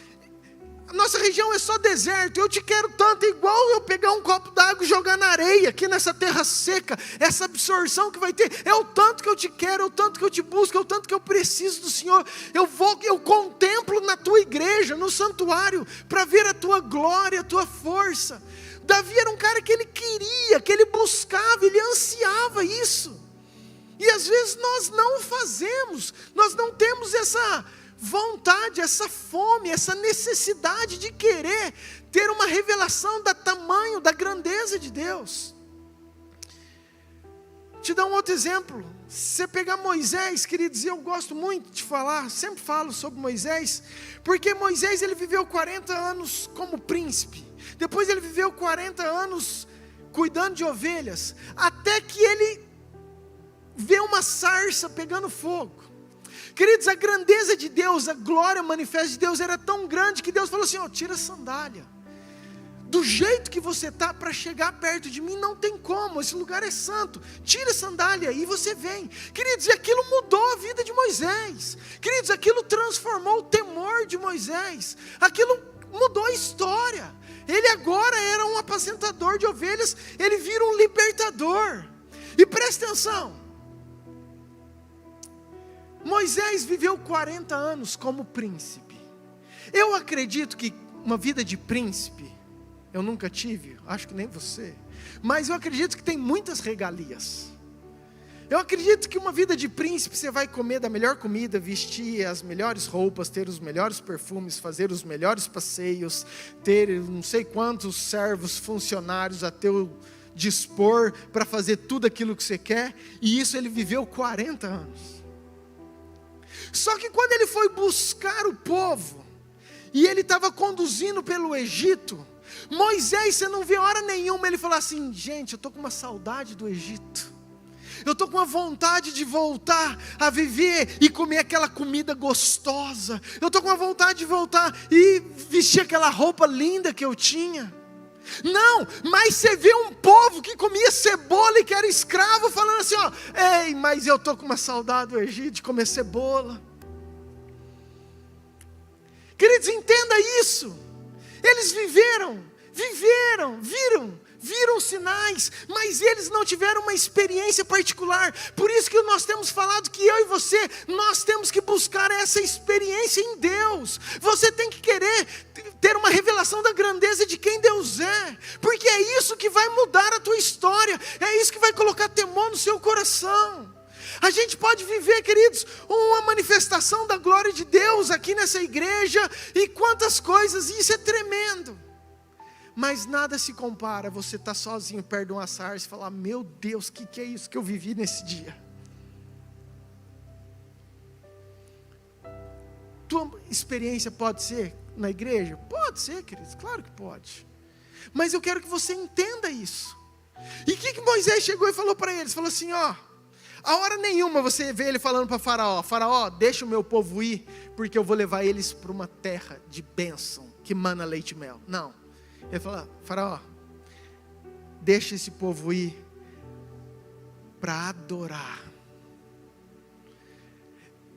nossa região é só deserto, eu te quero tanto, é igual eu pegar um copo d'água e jogar na areia, aqui nessa terra seca, essa absorção que vai ter, é o tanto que eu te quero, é o tanto que eu te busco, é o tanto que eu preciso do Senhor. Eu contemplo na tua igreja, no santuário, para ver a tua glória, a tua força. Davi era um cara que ele queria, que ele buscava, ele ansiava isso, e às vezes nós não fazemos, nós não temos essa vontade, essa fome, essa necessidade de querer ter uma revelação do tamanho, da grandeza de Deus. Te dar um outro exemplo. Se você pegar Moisés, queridos, eu gosto muito de falar, sempre falo sobre Moisés, porque Moisés ele viveu 40 anos como príncipe, depois ele viveu 40 anos cuidando de ovelhas, até que ele vê uma sarça pegando fogo. Queridos, a grandeza de Deus, a glória manifesta de Deus era tão grande que Deus falou assim: tira a sandália, do jeito que você está, para chegar perto de mim não tem como, esse lugar é santo, tira a sandália e você vem. Queridos, e aquilo mudou a vida de Moisés, queridos, aquilo transformou o temor de Moisés, aquilo mudou a história. Ele agora era um apacentador de ovelhas, ele vira um libertador. E presta atenção, Moisés viveu 40 anos como príncipe. Eu acredito que uma vida de príncipe, eu nunca tive, acho que nem você, mas eu acredito que tem muitas regalias. Eu acredito que uma vida de príncipe, você vai comer da melhor comida, vestir as melhores roupas, ter os melhores perfumes, fazer os melhores passeios, ter não sei quantos servos, funcionários a teu dispor, para fazer tudo aquilo que você quer, e isso ele viveu 40 anos. Só que quando ele foi buscar o povo, e ele estava conduzindo pelo Egito, Moisés, você não vê hora nenhuma ele falar assim: gente, eu estou com uma saudade do Egito, eu estou com uma vontade de voltar a viver e comer aquela comida gostosa, eu estou com uma vontade de voltar e vestir aquela roupa linda que eu tinha. Não, mas você vê um povo que comia cebola e que era escravo, falando assim: ei, mas eu estou com uma saudade do Egito, de comer cebola. Queridos, entenda isso. Eles viram sinais, mas eles não tiveram uma experiência particular. Por isso que nós temos falado que eu e você, nós temos que buscar essa experiência em Deus. Você tem que querer ter uma revelação da grandeza de quem Deus é, porque é isso que vai mudar a tua história, é isso que vai colocar temor no seu coração. A gente pode viver, queridos, uma manifestação da glória de Deus aqui nessa igreja, e quantas coisas, e isso é tremendo. Mas nada se compara, você estar sozinho perto de uma sarça e falar: meu Deus, o que é isso que eu vivi nesse dia? Tua experiência pode ser na igreja? Pode ser, queridos, claro que pode. Mas eu quero que você entenda isso. E o que Moisés chegou e falou para eles? Falou assim: a hora nenhuma você vê ele falando para Faraó: Faraó, deixa o meu povo ir, porque eu vou levar eles para uma terra de bênção, que mana leite e mel. Não. Ele falou: Faraó, deixa esse povo ir para adorar.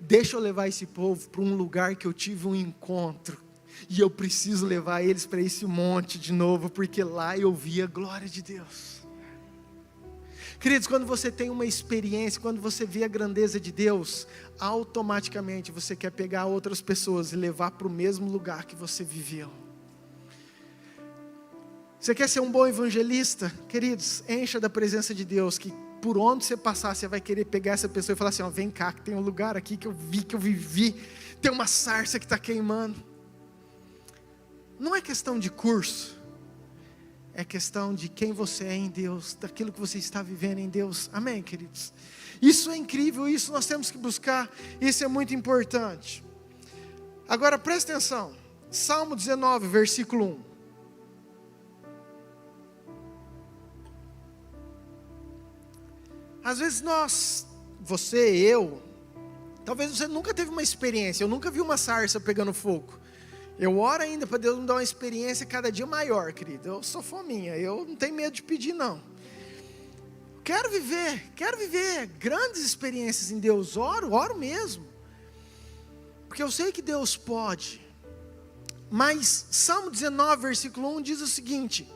Deixa eu levar esse povo para um lugar que eu tive um encontro, e eu preciso levar eles para esse monte de novo, porque lá eu vi a glória de Deus. Queridos, quando você tem uma experiência, quando você vê a grandeza de Deus, automaticamente você quer pegar outras pessoas e levar para o mesmo lugar que você viveu. Você quer ser um bom evangelista? Queridos, encha da presença de Deus, que por onde você passar, você vai querer pegar essa pessoa e falar assim: vem cá, que tem um lugar aqui que eu vi, que eu vivi, tem uma sarça que está queimando. Não é questão de curso, é questão de quem você é em Deus, daquilo que você está vivendo em Deus. Amém, queridos? Isso é incrível, isso nós temos que buscar, isso é muito importante. Agora presta atenção, Salmo 19, versículo 1. Às vezes você, eu, talvez você nunca teve uma experiência, eu nunca vi uma sarça pegando fogo. Eu oro ainda para Deus me dar uma experiência cada dia maior, querido. Eu sou fominha, eu não tenho medo de pedir, não. Quero viver grandes experiências em Deus, oro mesmo. Porque eu sei que Deus pode. Mas Salmo 19, versículo 1 diz o seguinte: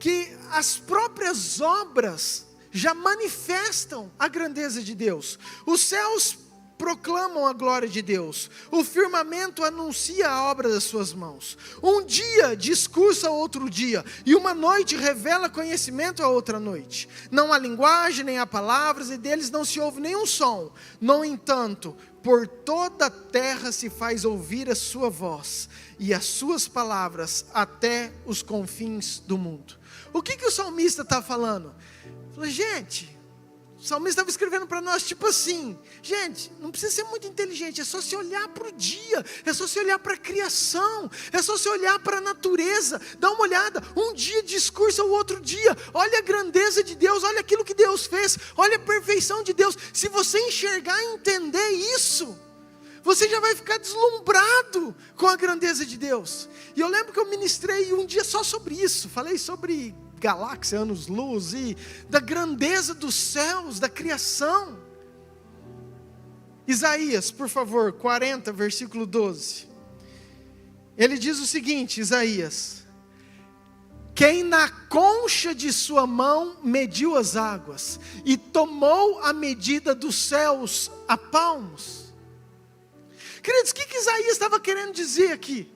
que as próprias obras já manifestam a grandeza de Deus. Os céus proclamam a glória de Deus. O firmamento anuncia a obra das suas mãos. Um dia discursa a outro dia, e uma noite revela conhecimento a outra noite. Não há linguagem, nem há palavras, e deles não se ouve nenhum som. No entanto, por toda a terra se faz ouvir a sua voz, e as suas palavras até os confins do mundo. O que o salmista está falando? Falou, gente, o salmista estava escrevendo para nós tipo assim: gente, não precisa ser muito inteligente, é só se olhar para o dia, é só se olhar para a criação, é só se olhar para a natureza. Dá uma olhada, um dia discursa o outro dia. Olha a grandeza de Deus, olha aquilo que Deus fez, olha a perfeição de Deus. Se você enxergar e entender isso, você já vai ficar deslumbrado com a grandeza de Deus. E eu lembro que eu ministrei um dia só sobre isso. Falei sobre galáxia, anos-luz e da grandeza dos céus, da criação. Isaías, por favor, 40, versículo 12. Ele diz o seguinte, Isaías: quem na concha de sua mão mediu as águas e tomou a medida dos céus a palmos. Queridos, o que Isaías estava querendo dizer aqui?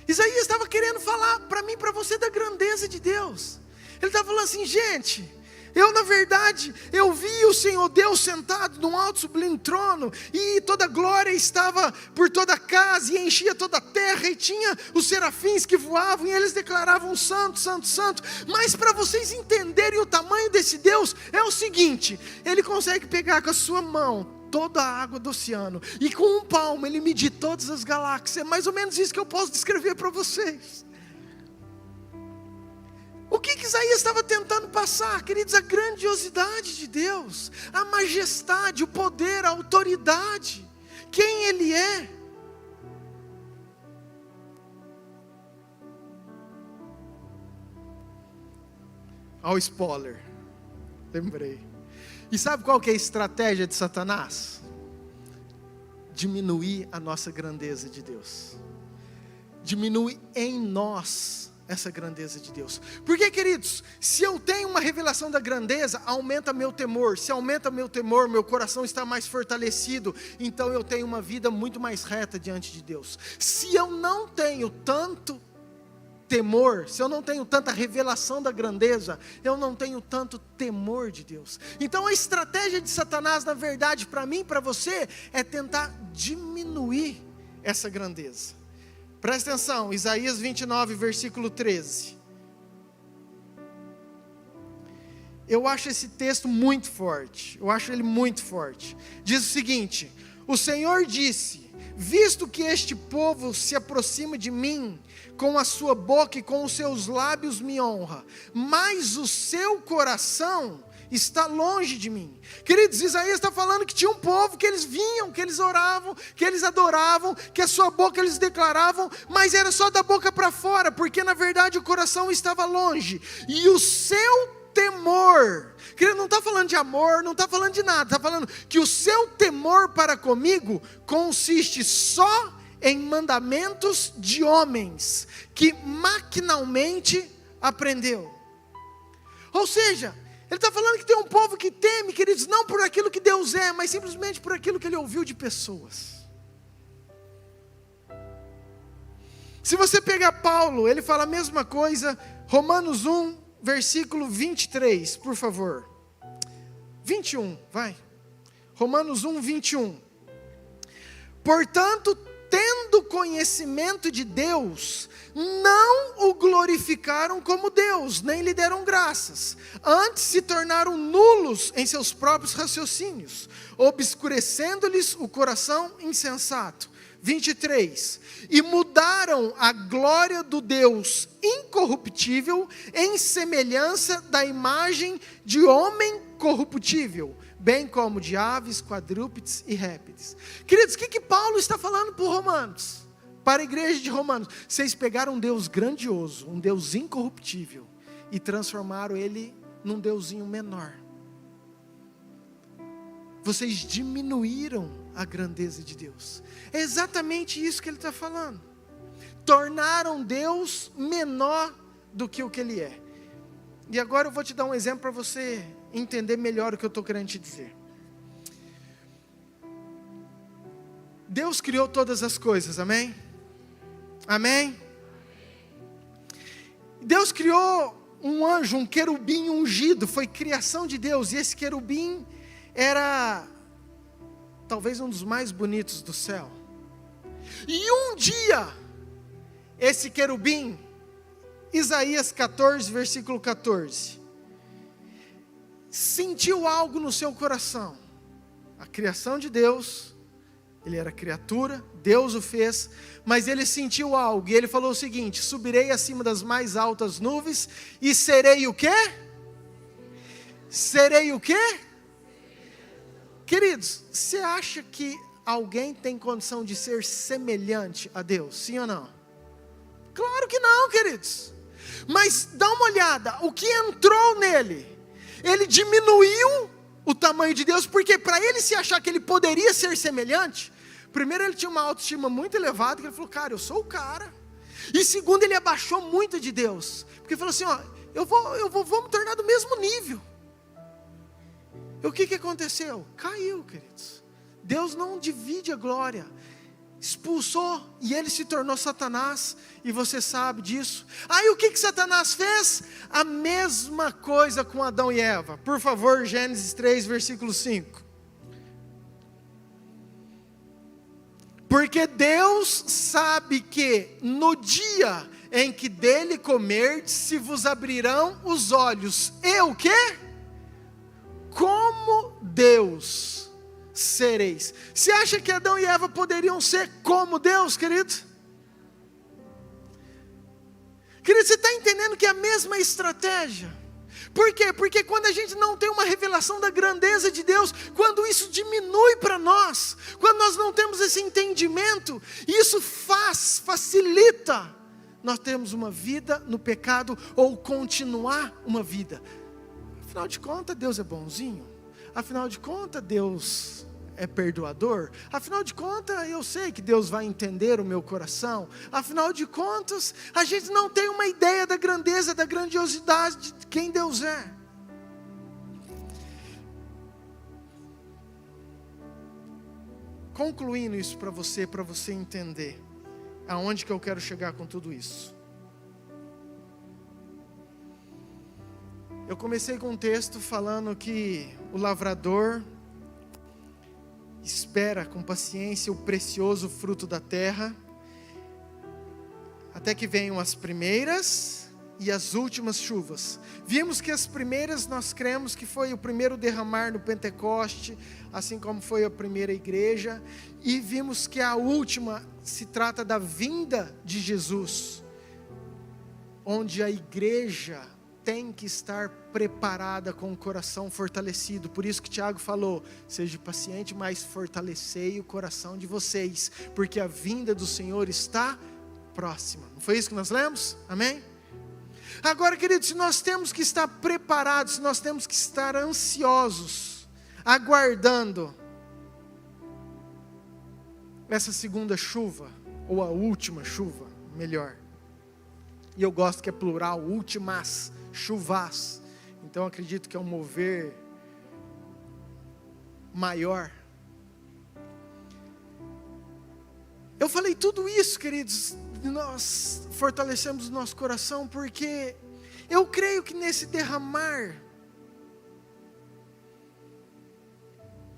Isaías estava querendo falar para mim e para você da grandeza de Deus. Ele estava falando assim, gente, na verdade, eu vi o Senhor Deus sentado num alto sublime trono, e toda a glória estava por toda a casa, e enchia toda a terra, e tinha os serafins que voavam, e eles declaravam santo, santo, santo. Mas para vocês entenderem o tamanho desse Deus, é o seguinte: ele consegue pegar com a sua mão toda a água do oceano, e com um palmo ele medir todas as galáxias. É mais ou menos isso que eu posso descrever para vocês. O que Isaías estava tentando passar, queridos? A grandiosidade de Deus, a majestade, o poder, a autoridade, quem Ele é. Olha o spoiler, lembrei. E sabe qual que é a estratégia de Satanás? Diminuir a nossa grandeza de Deus. Diminui em nós essa grandeza de Deus. Porque, queridos, se eu tenho uma revelação da grandeza, aumenta meu temor. Se aumenta meu temor, meu coração está mais fortalecido. Então eu tenho uma vida muito mais reta diante de Deus. Se eu não tenho tanto temor, se eu não tenho tanta revelação da grandeza, eu não tenho tanto temor de Deus. Então a estratégia de Satanás, na verdade, para mim e para você, é tentar diminuir essa grandeza. Presta atenção, Isaías 29, versículo 13. Eu acho esse texto muito forte, eu acho ele muito forte. Diz o seguinte: o Senhor disse, visto que este povo se aproxima de mim, com a sua boca e com os seus lábios me honra, mas o seu coração está longe de mim. Queridos, Isaías está falando que tinha um povo que eles vinham, que eles oravam, que eles adoravam, que a sua boca eles declaravam, mas era só da boca para fora, porque na verdade o coração estava longe. E o seu temor, querido, não está falando de amor, não está falando de nada, está falando que o seu temor para comigo consiste só em mandamentos de homens, que maquinalmente aprendeu. Ou seja, ele está falando que tem um povo que teme, queridos, não por aquilo que Deus é, mas simplesmente por aquilo que ele ouviu de pessoas. Se você pegar Paulo, ele fala a mesma coisa, Romanos 1, versículo 23, por favor. 21, vai. Romanos 1, 21. Portanto, tendo conhecimento de Deus, não o glorificaram como Deus, nem lhe deram graças. Antes se tornaram nulos em seus próprios raciocínios, obscurecendo-lhes o coração insensato. 23. E mudaram a glória do Deus incorruptível em semelhança da imagem de homem corruptível, bem como de aves, quadrúpedes e répteis. Queridos, o que Paulo está falando para os romanos? Para a igreja de Romanos: vocês pegaram um Deus grandioso, um Deus incorruptível, e transformaram ele num deusinho menor. Vocês diminuíram a grandeza de Deus. É exatamente isso que ele está falando. tornaram Deus menor do que o que Ele é. E agora eu vou te dar um exemplo para você entender melhor o que eu estou querendo te dizer. Deus criou todas as coisas, amém? Amém? Deus criou um anjo, um querubim ungido, foi criação de Deus, e esse querubim era talvez um dos mais bonitos do céu. E um dia, esse querubim, Isaías 14, versículo 14, sentiu algo no seu coração. A criação de Deus, ele era criatura, Deus o fez, mas ele sentiu algo, e ele falou o seguinte: subirei acima das mais altas nuvens, e serei o quê? Serei o quê? Queridos, você acha que alguém tem condição de ser semelhante a Deus? Sim ou não? Claro que não, queridos. Mas dá uma olhada, o que entrou nele? Ele diminuiu o tamanho de Deus, porque para ele se achar que ele poderia ser semelhante, primeiro ele tinha uma autoestima muito elevada, que ele falou, cara, eu sou o cara. E segundo, ele abaixou muito de Deus, porque falou assim, ó, vou me tornar do mesmo nível. E o que aconteceu? Caiu, queridos. Deus não divide a glória. Expulsou, e ele se tornou Satanás, e você sabe disso. Aí o que Satanás fez? A mesma coisa com Adão e Eva. Por favor, Gênesis 3, versículo 5. Porque Deus sabe que no dia em que dele comerdes, se vos abrirão os olhos. E o quê? Como Deus sereis. Você acha que Adão e Eva poderiam ser como Deus, querido? Querido, você está entendendo que é a mesma estratégia? Por quê? Porque quando a gente não tem uma revelação da grandeza de Deus, quando isso diminui para nós, quando nós não temos esse entendimento, isso facilita nós temos uma vida no pecado ou continuar uma vida. Afinal de contas, Deus é bonzinho. Afinal de contas, Deus é perdoador. Afinal de contas, eu sei que Deus vai entender o meu coração. Afinal de contas, a gente não tem uma ideia da grandeza, da grandiosidade de quem Deus é. Concluindo isso para você entender aonde que eu quero chegar com tudo isso. Eu comecei com um texto falando que o lavrador espera com paciência o precioso fruto da terra, até que venham as primeiras e as últimas chuvas. Vimos que as primeiras nós cremos que foi o primeiro derramar no Pentecoste, assim como foi a primeira igreja, e vimos que a última se trata da vinda de Jesus, onde a igreja tem que estar preparada com o coração fortalecido. Por isso que Tiago falou, seja paciente, mas fortalecei o coração de vocês, porque a vinda do Senhor está próxima. Não foi isso que nós lemos? Amém? Agora, queridos, se nós temos que estar preparados, se nós temos que estar ansiosos, aguardando essa segunda chuva, ou a última chuva, melhor. E eu gosto que é plural, últimas chuvas. Então acredito que é um mover maior. Eu falei tudo isso, queridos, nós fortalecemos o nosso coração, porque eu creio que nesse derramar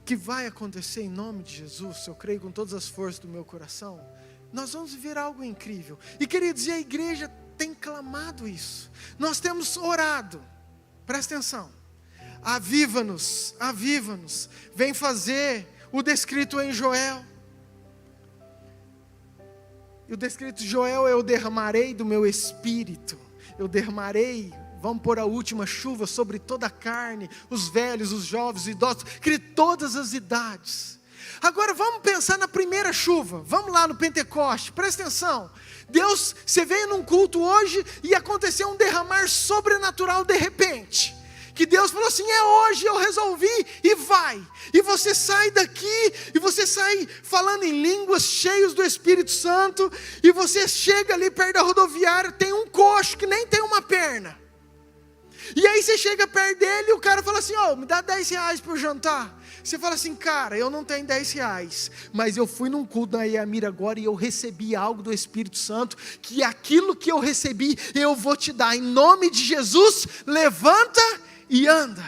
que vai acontecer em nome de Jesus, eu creio com todas as forças do meu coração, nós vamos viver algo incrível. E queridos, e a igreja tem clamado isso. Nós temos orado. Presta atenção. Aviva-nos, aviva-nos. Vem fazer o descrito em Joel. E o descrito de Joel é: eu derramarei do meu espírito. Eu derramarei, vamos pôr a última chuva sobre toda a carne, os velhos, os jovens, os idosos, que todas as idades. Agora vamos pensar na primeira chuva. Vamos lá no Pentecoste, presta atenção. Deus, você veio num culto hoje e aconteceu um derramar sobrenatural de repente. que Deus falou assim, é hoje, eu resolvi, e vai. E você sai daqui, e você sai falando em línguas, cheios do Espírito Santo, e você chega ali perto da rodoviária, tem um coxo que nem tem uma perna. E aí você chega perto dele e o cara fala assim, me dá R$10 para o jantar. Você fala assim, cara, eu não tenho R$10, mas eu fui num culto na Iamir agora e eu recebi algo do Espírito Santo, que aquilo que eu recebi, eu vou te dar, em nome de Jesus, levanta e anda.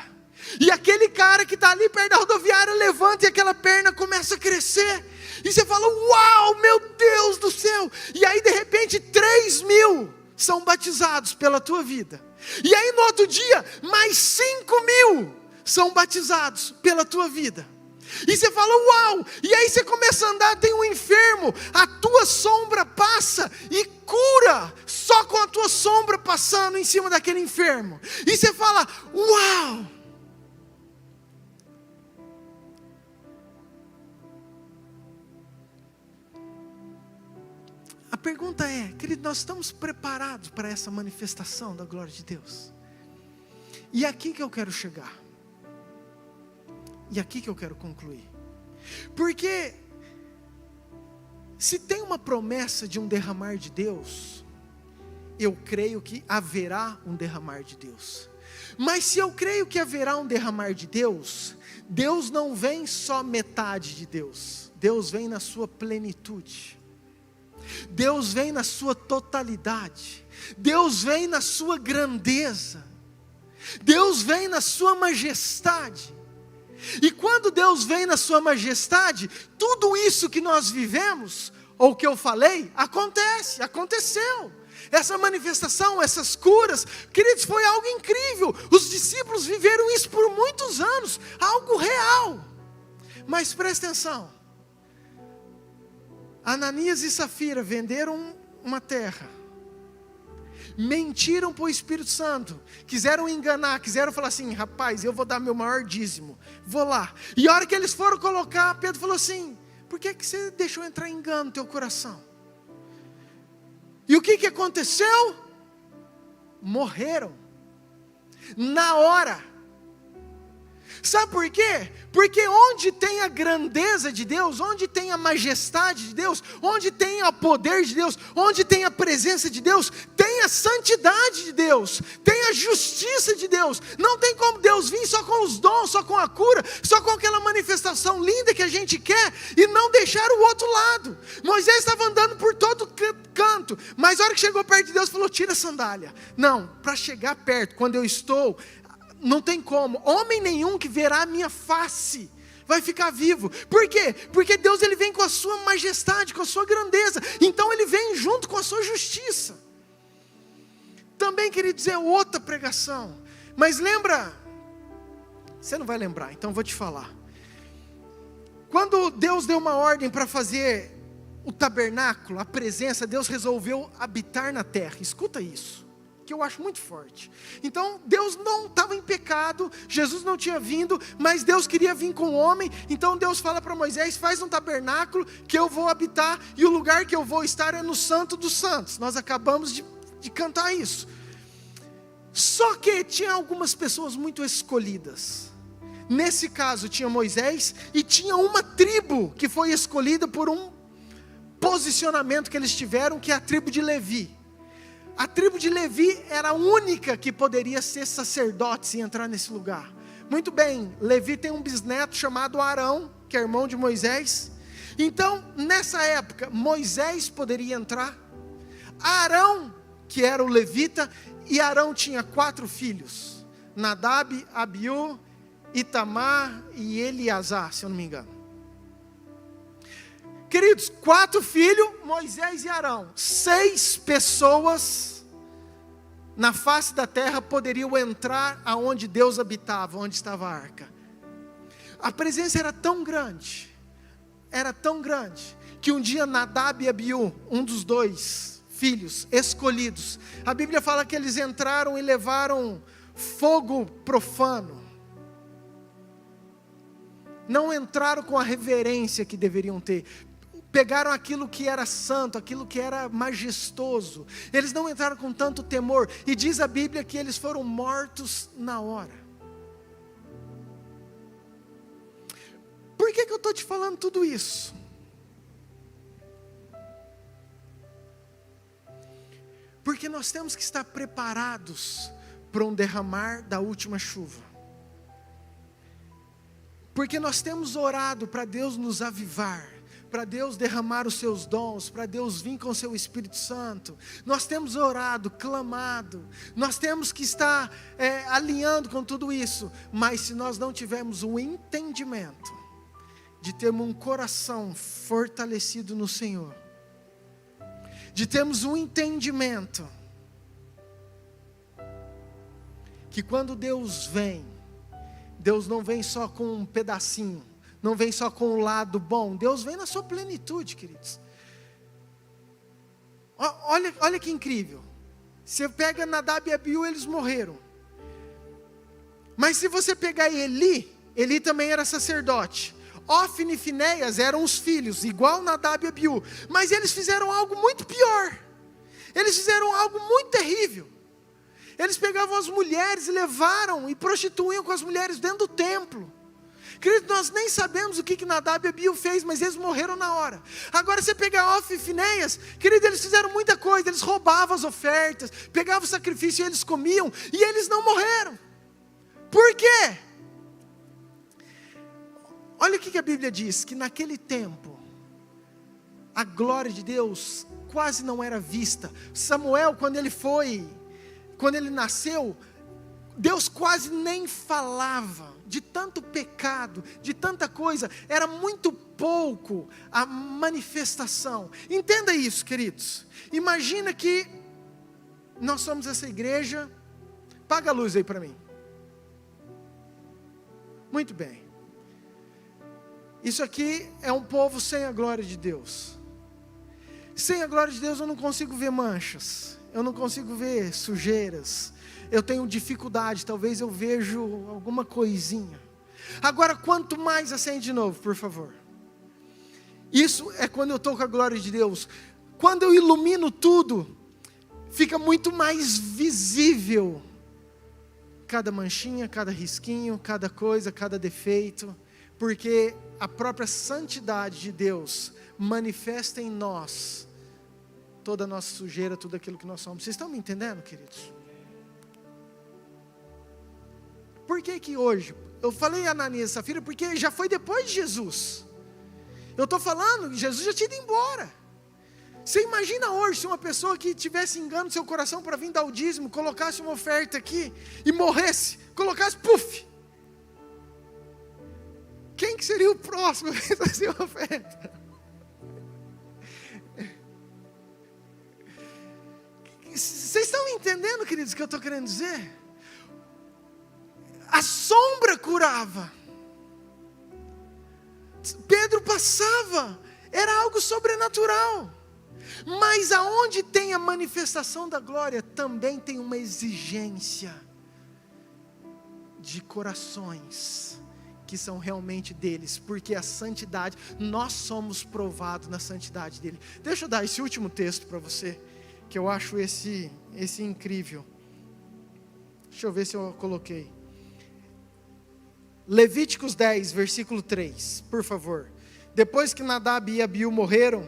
E aquele cara que está ali perto da rodoviária, levanta e aquela perna começa a crescer, e você fala, uau, meu Deus do céu, e aí de repente 3.000 são batizados pela tua vida, e aí no outro dia, mais 5.000 são batizados pela tua vida. E você fala, uau, e aí você começa a andar, tem um enfermo, a tua sombra passa e cura, só com a tua sombra passando em cima daquele enfermo. E você fala, uau. A pergunta é, querido, nós estamos preparados para essa manifestação da glória de Deus? E é aqui que eu quero chegar. E aqui que eu quero concluir. Porque se tem uma promessa de um derramar de Deus, eu creio que haverá um derramar de Deus. Mas se eu creio que haverá um derramar de Deus, Deus não vem só metade de Deus. Deus vem na sua plenitude. Deus vem na sua totalidade. Deus vem na sua grandeza. Deus vem na sua majestade. E quando Deus vem na sua majestade, tudo isso que nós vivemos, ou que eu falei, aconteceu. Essa manifestação, essas curas, queridos, foi algo incrível. Os discípulos viveram isso por muitos anos, algo real. Mas presta atenção, Ananias e Safira venderam uma terra, mentiram para o Espírito Santo, quiseram enganar, quiseram falar assim, rapaz, eu vou dar meu maior dízimo, vou lá. E a hora que eles foram colocar, Pedro falou assim, por que você deixou entrar engano no teu coração? E o que aconteceu? Morreram, na hora. Sabe por quê? Porque onde tem a grandeza de Deus, onde tem a majestade de Deus, onde tem o poder de Deus, onde tem a presença de Deus, tem a santidade de Deus, tem a justiça de Deus. Não tem como Deus vir só com os dons, só com a cura, só com aquela manifestação linda que a gente quer e não deixar o outro lado. Moisés estava andando por todo canto, mas a hora que chegou perto de Deus, falou, tira a sandália. Não, para chegar perto, quando eu estou, não tem como, homem nenhum que verá a minha face vai ficar vivo. Por quê? Porque Deus, ele vem com a sua majestade, com a sua grandeza, então ele vem junto com a sua justiça. Também queria dizer outra pregação, mas lembra, você não vai lembrar, então vou te falar. Quando Deus deu uma ordem para fazer o tabernáculo, a presença, Deus resolveu habitar na terra. Escuta isso, que eu acho muito forte. Então Deus não estava em pecado, Jesus não tinha vindo, mas Deus queria vir com o homem. Então Deus fala para Moisés, faz um tabernáculo que eu vou habitar, e o lugar que eu vou estar é no Santo dos Santos. Nós acabamos de cantar isso. Só que tinha algumas pessoas muito escolhidas. Nesse caso tinha Moisés, e tinha uma tribo que foi escolhida por um posicionamento que eles tiveram, que é a tribo de Levi. A tribo de Levi era a única que poderia ser sacerdote e entrar nesse lugar. Muito bem, Levi tem um bisneto chamado Arão, que é irmão de Moisés. Então, nessa época, Moisés poderia entrar. Arão, que era o levita, e Arão tinha 4 filhos. Nadab, Abiú, Itamar e Eleazar, se eu não me engano. Queridos, 4 filhos, Moisés e Arão. 6 pessoas na face da terra poderiam entrar aonde Deus habitava, onde estava a arca. A presença era tão grande, que um dia Nadab e Abiú, um dos 2 filhos escolhidos, a Bíblia fala que eles entraram e levaram fogo profano. Não entraram com a reverência que deveriam ter. Pegaram aquilo que era santo, aquilo que era majestoso. Eles não entraram com tanto temor. E diz a Bíblia que eles foram mortos na hora. Por que eu estou te falando tudo isso? Porque nós temos que estar preparados para um derramar da última chuva. Porque nós temos orado para Deus nos avivar, para Deus derramar os seus dons, para Deus vir com o seu Espírito Santo. Nós temos orado, clamado, nós temos que estar alinhando com tudo isso. Mas se nós não tivermos o entendimento de termos um coração fortalecido no Senhor, de termos um entendimento que quando Deus vem, Deus não vem só com um pedacinho, não vem só com o lado bom, Deus vem na sua plenitude, queridos. Olha que incrível. Você pega Nadab e Abiú, eles morreram. Mas se você pegar Eli também era sacerdote. Ofni e Finéias eram os filhos, igual Nadab e Abiú. Mas eles fizeram algo muito pior. Eles fizeram algo muito terrível. Eles pegavam as mulheres e levaram e prostituíam com as mulheres dentro do templo. Querido, nós nem sabemos o que Nadab e Abiú fez, mas eles morreram na hora. Agora você pega Ofni e Finéias, querido, eles fizeram muita coisa. Eles roubavam as ofertas, pegavam o sacrifício e eles comiam, e eles não morreram. Por quê? Olha o que a Bíblia diz, que naquele tempo, a glória de Deus quase não era vista. Samuel, quando ele nasceu, Deus quase nem falava, de tanto pecado, de tanta coisa, era muito pouco a manifestação. Entenda isso, queridos. Imagina que nós somos essa igreja. Paga a luz aí para mim. Muito bem. Isso aqui é um povo sem a glória de Deus. Sem a glória de Deus eu não consigo ver manchas, eu não consigo ver sujeiras, eu tenho dificuldade, talvez eu vejo alguma coisinha. Agora, quanto mais acende de novo, por favor. Isso é quando eu estou com a glória de Deus. Quando eu ilumino tudo, fica muito mais visível cada manchinha, cada risquinho, cada coisa, cada defeito, porque a própria santidade de Deus manifesta em nós toda a nossa sujeira, tudo aquilo que nós somos. Vocês estão me entendendo, queridos? Por que hoje, eu falei Ananias e Safira, porque já foi depois de Jesus. Eu estou falando, Jesus já tinha ido embora. Você imagina hoje, se uma pessoa que tivesse engano no seu coração para vir dar o dízimo, colocasse uma oferta aqui e morresse, colocasse, puf! Quem que seria o próximo a fazer uma oferta? Vocês estão entendendo, queridos, o que eu estou querendo dizer? A sombra curava. Pedro passava, era algo sobrenatural. Mas aonde tem a manifestação da glória, também tem uma exigência de corações que são realmente deles, porque a santidade, nós somos provados na santidade dele. Deixa eu dar esse último texto para você, que eu acho esse incrível. Deixa eu ver se eu coloquei. Levíticos 10, versículo 3, por favor. Depois que Nadab e Abiú morreram,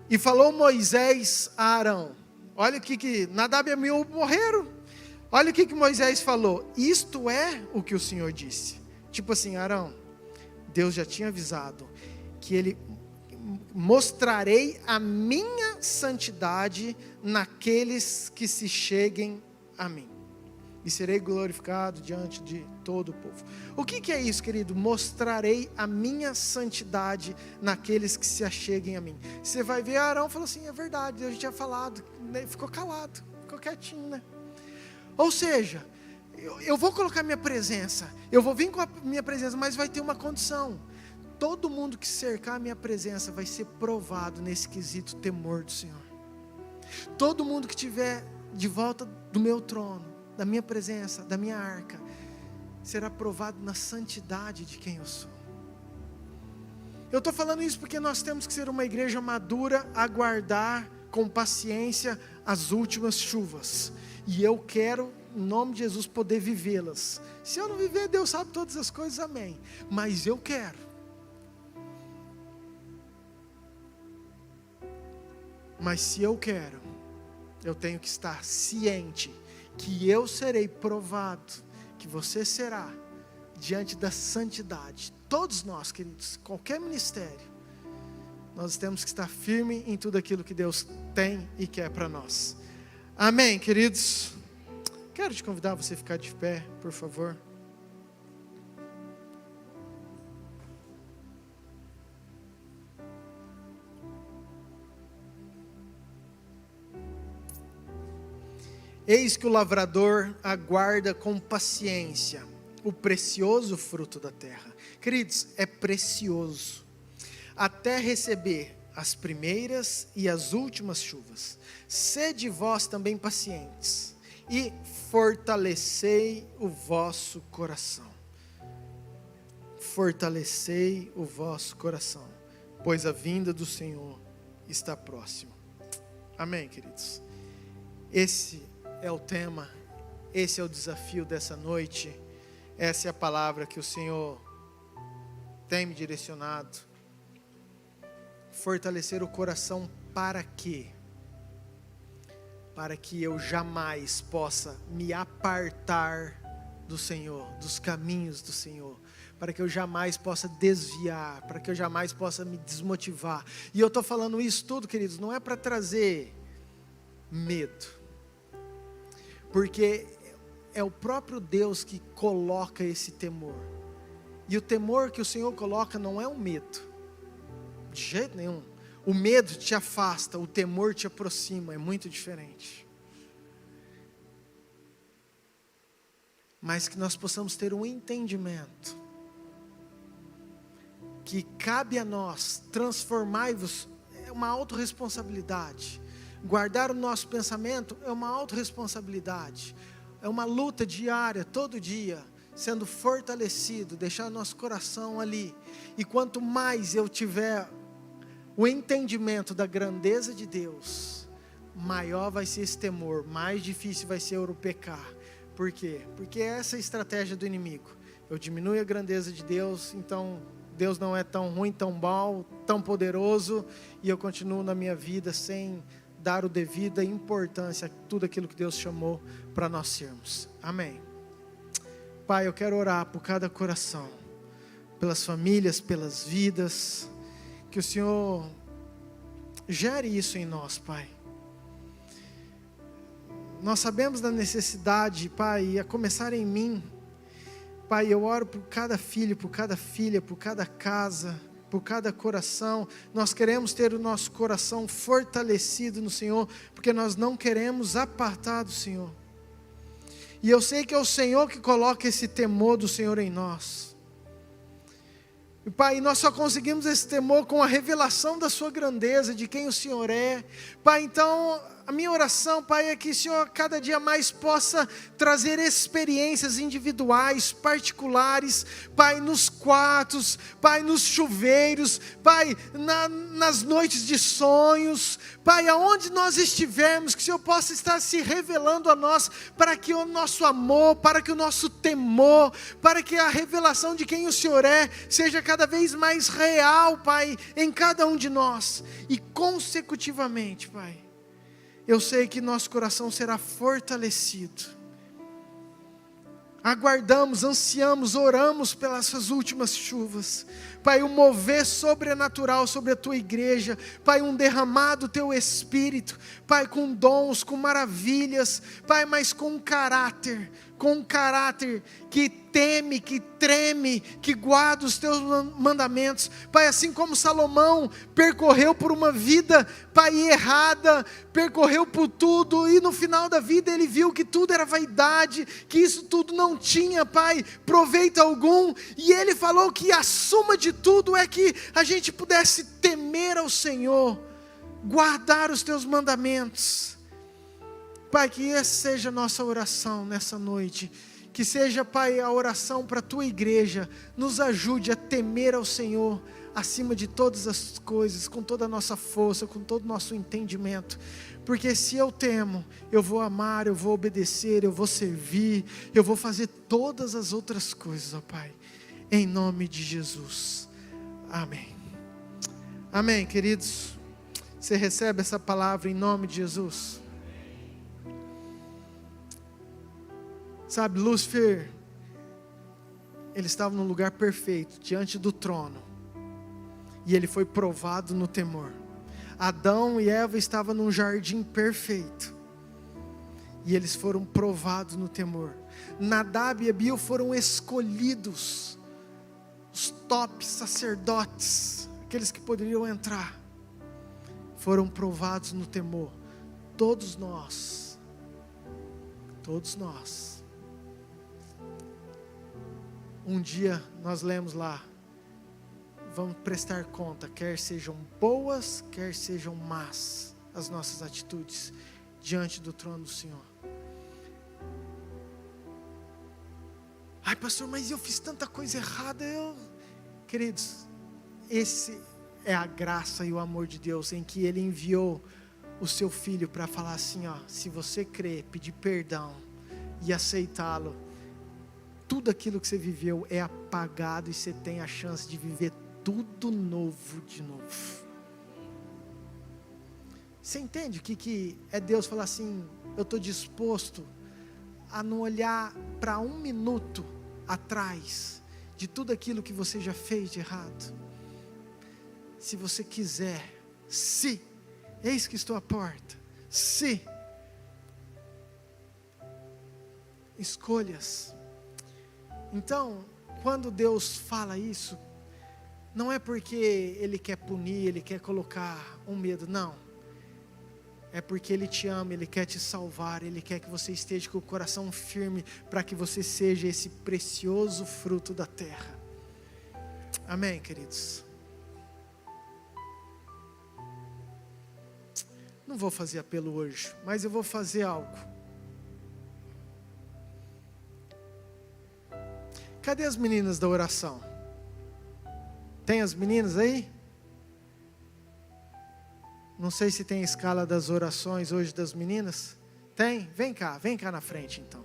e falou Moisés a Arão, olha o que Nadab e Abiú morreram, olha o que Moisés falou, isto é o que o Senhor disse. Tipo assim, Arão, Deus já tinha avisado, que ele mostrarei a minha santidade naqueles que se cheguem a mim, e serei glorificado diante de todo o povo. O que é isso, querido? Mostrarei a minha santidade naqueles que se acheguem a mim. Você vai ver, Arão falou assim, é verdade, Deus já tinha falado, ficou calado, ficou quietinho, né? Ou seja, eu vou colocar minha presença, eu vou vir com a minha presença, mas vai ter uma condição. Todo mundo que cercar a minha presença vai ser provado nesse quesito temor do Senhor. Todo mundo que estiver de volta do meu trono, da minha presença, da minha arca, será provado na santidade de quem eu sou. Eu estou falando isso porque nós temos que ser uma igreja madura, aguardar com paciência as últimas chuvas. E eu quero em nome de Jesus, poder vivê-las. Se eu não viver, Deus sabe todas as coisas, amém. Mas eu quero. Mas se eu quero, eu tenho que estar ciente que eu serei provado, que você será, diante da santidade. Todos nós, queridos, qualquer ministério, nós temos que estar firme em tudo aquilo que Deus tem e quer para nós. Amém, queridos? Quero te convidar a você ficar de pé, por favor. Eis que o lavrador aguarda com paciência o precioso fruto da terra. Queridos, é precioso, até receber as primeiras e as últimas chuvas. Sede vós também pacientes, e fortalecei o vosso coração. Fortalecei o vosso coração, pois a vinda do Senhor está próxima. Amém, queridos? Esse é o tema, esse é o desafio dessa noite, essa é a palavra que o Senhor tem me direcionado. Fortalecer o coração para quê? Para que eu jamais possa me apartar do Senhor, dos caminhos do Senhor, para que eu jamais possa desviar, para que eu jamais possa me desmotivar. E eu estou falando isso tudo, queridos, não é para trazer medo, porque é o próprio Deus que coloca esse temor. E o temor que o Senhor coloca não é um medo, de jeito nenhum. O medo te afasta, o temor te aproxima, é muito diferente. Mas que nós possamos ter um entendimento, que cabe a nós transformar-vos, é uma autorresponsabilidade. Guardar o nosso pensamento é uma autorresponsabilidade, é uma luta diária, todo dia, sendo fortalecido, deixar nosso coração ali. E quanto mais eu tiver o entendimento da grandeza de Deus, maior vai ser esse temor, mais difícil vai ser eu pecar. Por quê? Porque essa é a estratégia do inimigo. Eu diminuo a grandeza de Deus, então Deus não é tão ruim, tão bom, tão poderoso, e eu continuo na minha vida sem dar o devida importância a tudo aquilo que Deus chamou para nós sermos. Amém. Pai, eu quero orar por cada coração, pelas famílias, pelas vidas, que o Senhor gere isso em nós, Pai. Nós sabemos da necessidade, Pai, a começar em mim. Pai, eu oro por cada filho, por cada filha, por cada casa, por cada coração. Nós queremos ter o nosso coração fortalecido no Senhor, porque nós não queremos apartar do Senhor. E eu sei que é o Senhor que coloca esse temor do Senhor em nós. E Pai, nós só conseguimos esse temor com a revelação da sua grandeza, de quem o Senhor é. Pai, então a minha oração, Pai, é que o Senhor cada dia mais possa trazer experiências individuais, particulares, Pai, nos quartos, Pai, nos chuveiros, Pai, nas noites de sonhos, Pai, aonde nós estivermos, que o Senhor possa estar se revelando a nós, para que o nosso amor, para que o nosso temor, para que a revelação de quem o Senhor é, seja cada vez mais real, Pai, em cada um de nós, e consecutivamente, Pai, eu sei que nosso coração será fortalecido. Aguardamos, ansiamos, oramos pelas suas últimas chuvas. Pai, um mover sobrenatural sobre a tua igreja. Pai, um derramar do teu Espírito. Pai, com dons, com maravilhas. Pai, mas com um caráter que teme, que treme, que guarda os teus mandamentos. Pai, assim como Salomão percorreu por uma vida, Pai, errada, percorreu por tudo, e no final da vida ele viu que tudo era vaidade, que isso tudo não tinha, Pai, proveito algum, e ele falou que a suma de tudo é que a gente pudesse temer ao Senhor, guardar os teus mandamentos. Pai, que essa seja a nossa oração nessa noite, Que seja, Pai, a oração para a Tua igreja. Nos ajude a temer ao Senhor acima de todas as coisas, com toda a nossa força, com todo o nosso entendimento. Porque se eu temo, eu vou amar, eu vou obedecer, eu vou servir, eu vou fazer todas as outras coisas, ó Pai. Em nome de Jesus. Amém. Amém, queridos. Você recebe essa palavra em nome de Jesus? Sabe, Lúcifer, ele estava no lugar perfeito, diante do trono. E ele foi provado no temor. Adão e Eva estavam num jardim perfeito. E eles foram provados no temor. Nadab e Abiú foram escolhidos, os top sacerdotes, aqueles que poderiam entrar, foram provados no temor. Todos nós, um dia nós lemos lá, vamos prestar conta, quer sejam boas, quer sejam más, as nossas atitudes diante do trono do Senhor. Ai, pastor, mas eu fiz tanta coisa errada. Queridos, esse é a graça e o amor de Deus, em que Ele enviou o seu Filho para falar assim, ó, se você crer, pedir perdão e aceitá-lo, tudo aquilo que você viveu é apagado e você tem a chance de viver tudo novo de novo. Você entende o que é Deus falar assim, eu estou disposto a não olhar para um minuto atrás de tudo aquilo que você já fez de errado. Se você quiser, eis que estou à porta, escolhas. Então, quando Deus fala isso, não é porque Ele quer punir, Ele quer colocar um medo, não. É porque Ele te ama, Ele quer te salvar, Ele quer que você esteja com o coração firme, para que você seja esse precioso fruto da terra. Amém, queridos? Não vou fazer apelo hoje, mas eu vou fazer algo. Cadê as meninas da oração? Tem as meninas aí? Não sei se tem a escala das orações hoje das meninas. Tem? Vem cá na frente então.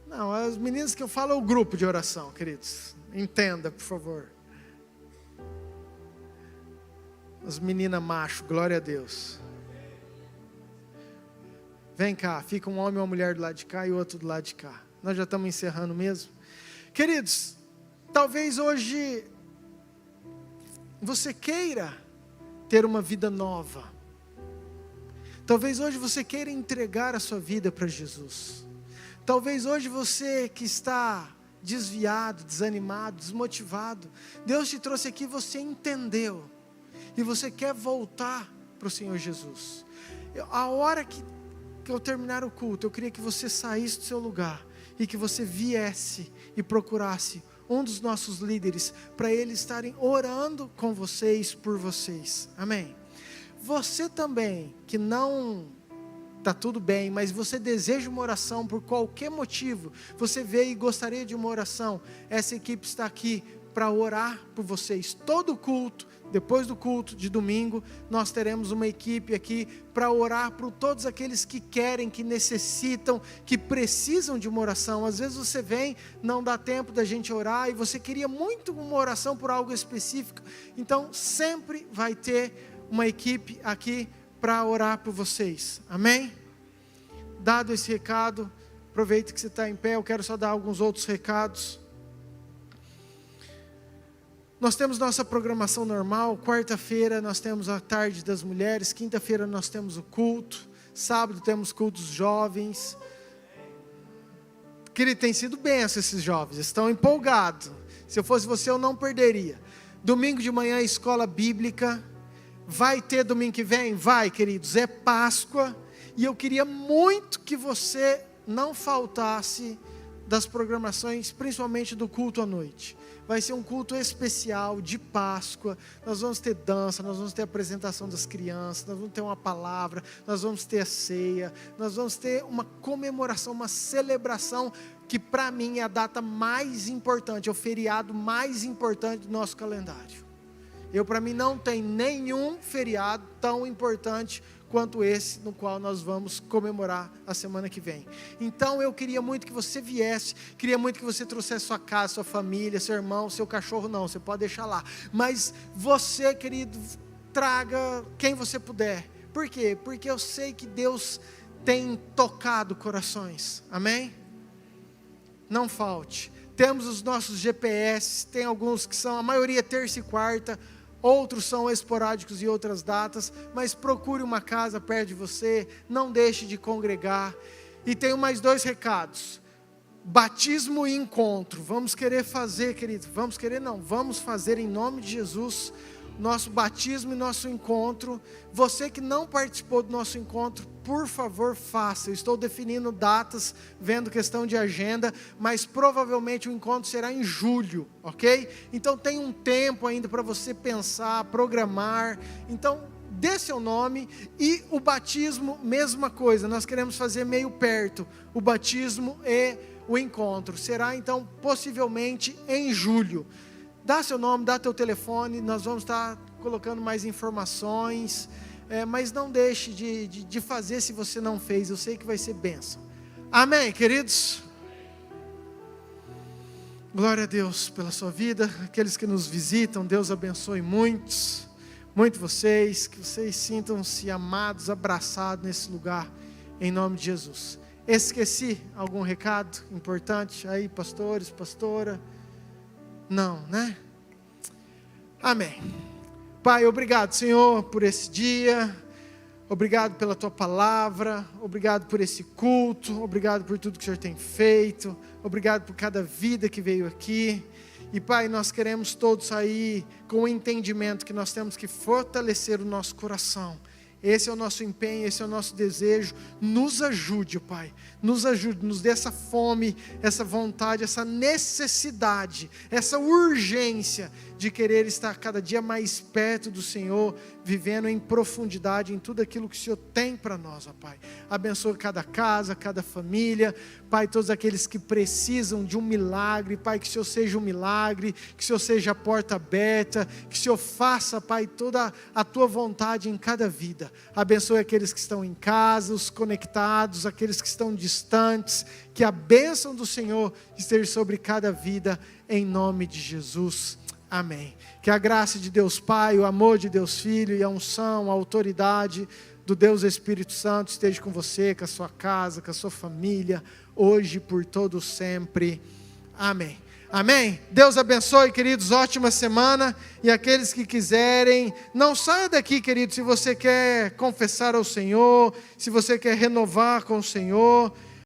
Não, as meninas que eu falo é o grupo de oração, queridos. Entenda, por favor. As meninas macho, glória a Deus. Vem cá, fica um homem e uma mulher do lado de cá e outro do lado de cá. Nós já estamos encerrando mesmo. Queridos, talvez hoje você queira ter uma vida nova. Talvez hoje você queira entregar a sua vida para Jesus. Talvez hoje você que está desviado, desanimado, desmotivado, Deus te trouxe aqui, você entendeu. E você quer voltar para o Senhor Jesus. A hora que eu terminar o culto, eu queria que você saísse do seu lugar e que você viesse e procurasse um dos nossos líderes, para eles estarem orando com vocês, por vocês. Amém? Você também, que não está tudo bem, mas você deseja uma oração por qualquer motivo, você veio e gostaria de uma oração, essa equipe está aqui para orar por vocês. Todo culto, depois do culto de domingo, nós teremos uma equipe aqui para orar por todos aqueles que querem, que necessitam, que precisam de uma oração. Às vezes você vem, não dá tempo da gente orar e você queria muito uma oração por algo específico. Então sempre vai ter uma equipe aqui para orar por vocês. Amém? Dado esse recado, aproveita que você está em pé, eu quero só dar alguns outros recados. Nós temos nossa programação normal, quarta-feira nós temos a tarde das mulheres, quinta-feira nós temos o culto, sábado temos cultos jovens. Querido, tem sido bênção esses jovens, estão empolgados. Se eu fosse você, eu não perderia. Domingo de manhã, escola bíblica. Vai ter domingo que vem? Vai, queridos, é Páscoa. E eu queria muito que você não faltasse das programações, principalmente do culto à noite. Vai ser um culto especial de Páscoa. Nós vamos ter dança, nós vamos ter a apresentação das crianças, nós vamos ter uma palavra, nós vamos ter a ceia, nós vamos ter uma comemoração, uma celebração que para mim é a data mais importante, é o feriado mais importante do nosso calendário. Para mim não tem nenhum feriado tão importante quanto esse, no qual nós vamos comemorar a semana que vem. Então eu queria muito que você viesse, queria muito que você trouxesse sua casa, sua família, seu irmão, seu cachorro não, você pode deixar lá. Mas você, querido, traga quem você puder. Por quê? Porque eu sei que Deus tem tocado corações, amém? Não falte. Temos os nossos GPS, tem alguns que são, a maioria terça e quarta, outros são esporádicos e outras datas, mas procure uma casa perto de você, não deixe de congregar. E tenho mais 2 recados: batismo e encontro. Vamos querer fazer, querido, vamos fazer em nome de Jesus, nosso batismo e nosso encontro. Você que não participou do nosso encontro, por favor faça. Eu estou definindo datas, vendo questão de agenda, mas provavelmente o encontro será em julho, ok? Então tem um tempo ainda para você pensar, programar. Então dê seu nome. E o batismo, mesma coisa, nós queremos fazer meio perto, o batismo e o encontro. Será então possivelmente em julho. Dá seu nome, dá teu telefone, nós vamos estar colocando mais informações, mas não deixe de fazer se você não fez, eu sei que vai ser bênção. Amém, queridos? Glória a Deus pela sua vida, aqueles que nos visitam, Deus abençoe muito vocês, que vocês sintam-se amados, abraçados nesse lugar, em nome de Jesus. Esqueci algum recado importante aí, pastores, pastora? Não, né? Amém. Pai, obrigado, Senhor, por esse dia. Obrigado pela Tua palavra. Obrigado por esse culto. Obrigado por tudo que o Senhor tem feito. Obrigado por cada vida que veio aqui. E, Pai, nós queremos todos sair com o entendimento que nós temos que fortalecer o nosso coração. Esse é o nosso empenho, esse é o nosso desejo. Nos ajude, Pai. Nos ajude, nos dê essa fome, essa vontade, essa necessidade, essa urgência de querer estar cada dia mais perto do Senhor, vivendo em profundidade em tudo aquilo que o Senhor tem para nós, ó Pai. Abençoe cada casa, cada família, Pai, todos aqueles que precisam de um milagre, Pai, que o Senhor seja um milagre, que o Senhor seja a porta aberta, que o Senhor faça, Pai, toda a Tua vontade em cada vida. Abençoe aqueles que estão em casa, os conectados, aqueles que estão distantes, que a bênção do Senhor esteja sobre cada vida, em nome de Jesus. Amém. Que a graça de Deus Pai, o amor de Deus Filho e a unção, a autoridade do Deus Espírito Santo esteja com você, com a sua casa, com a sua família, hoje e por todo sempre. Amém. Amém? Deus abençoe, queridos, ótima semana. E aqueles que quiserem, não saia daqui, querido, se você quer confessar ao Senhor, se você quer renovar com o Senhor.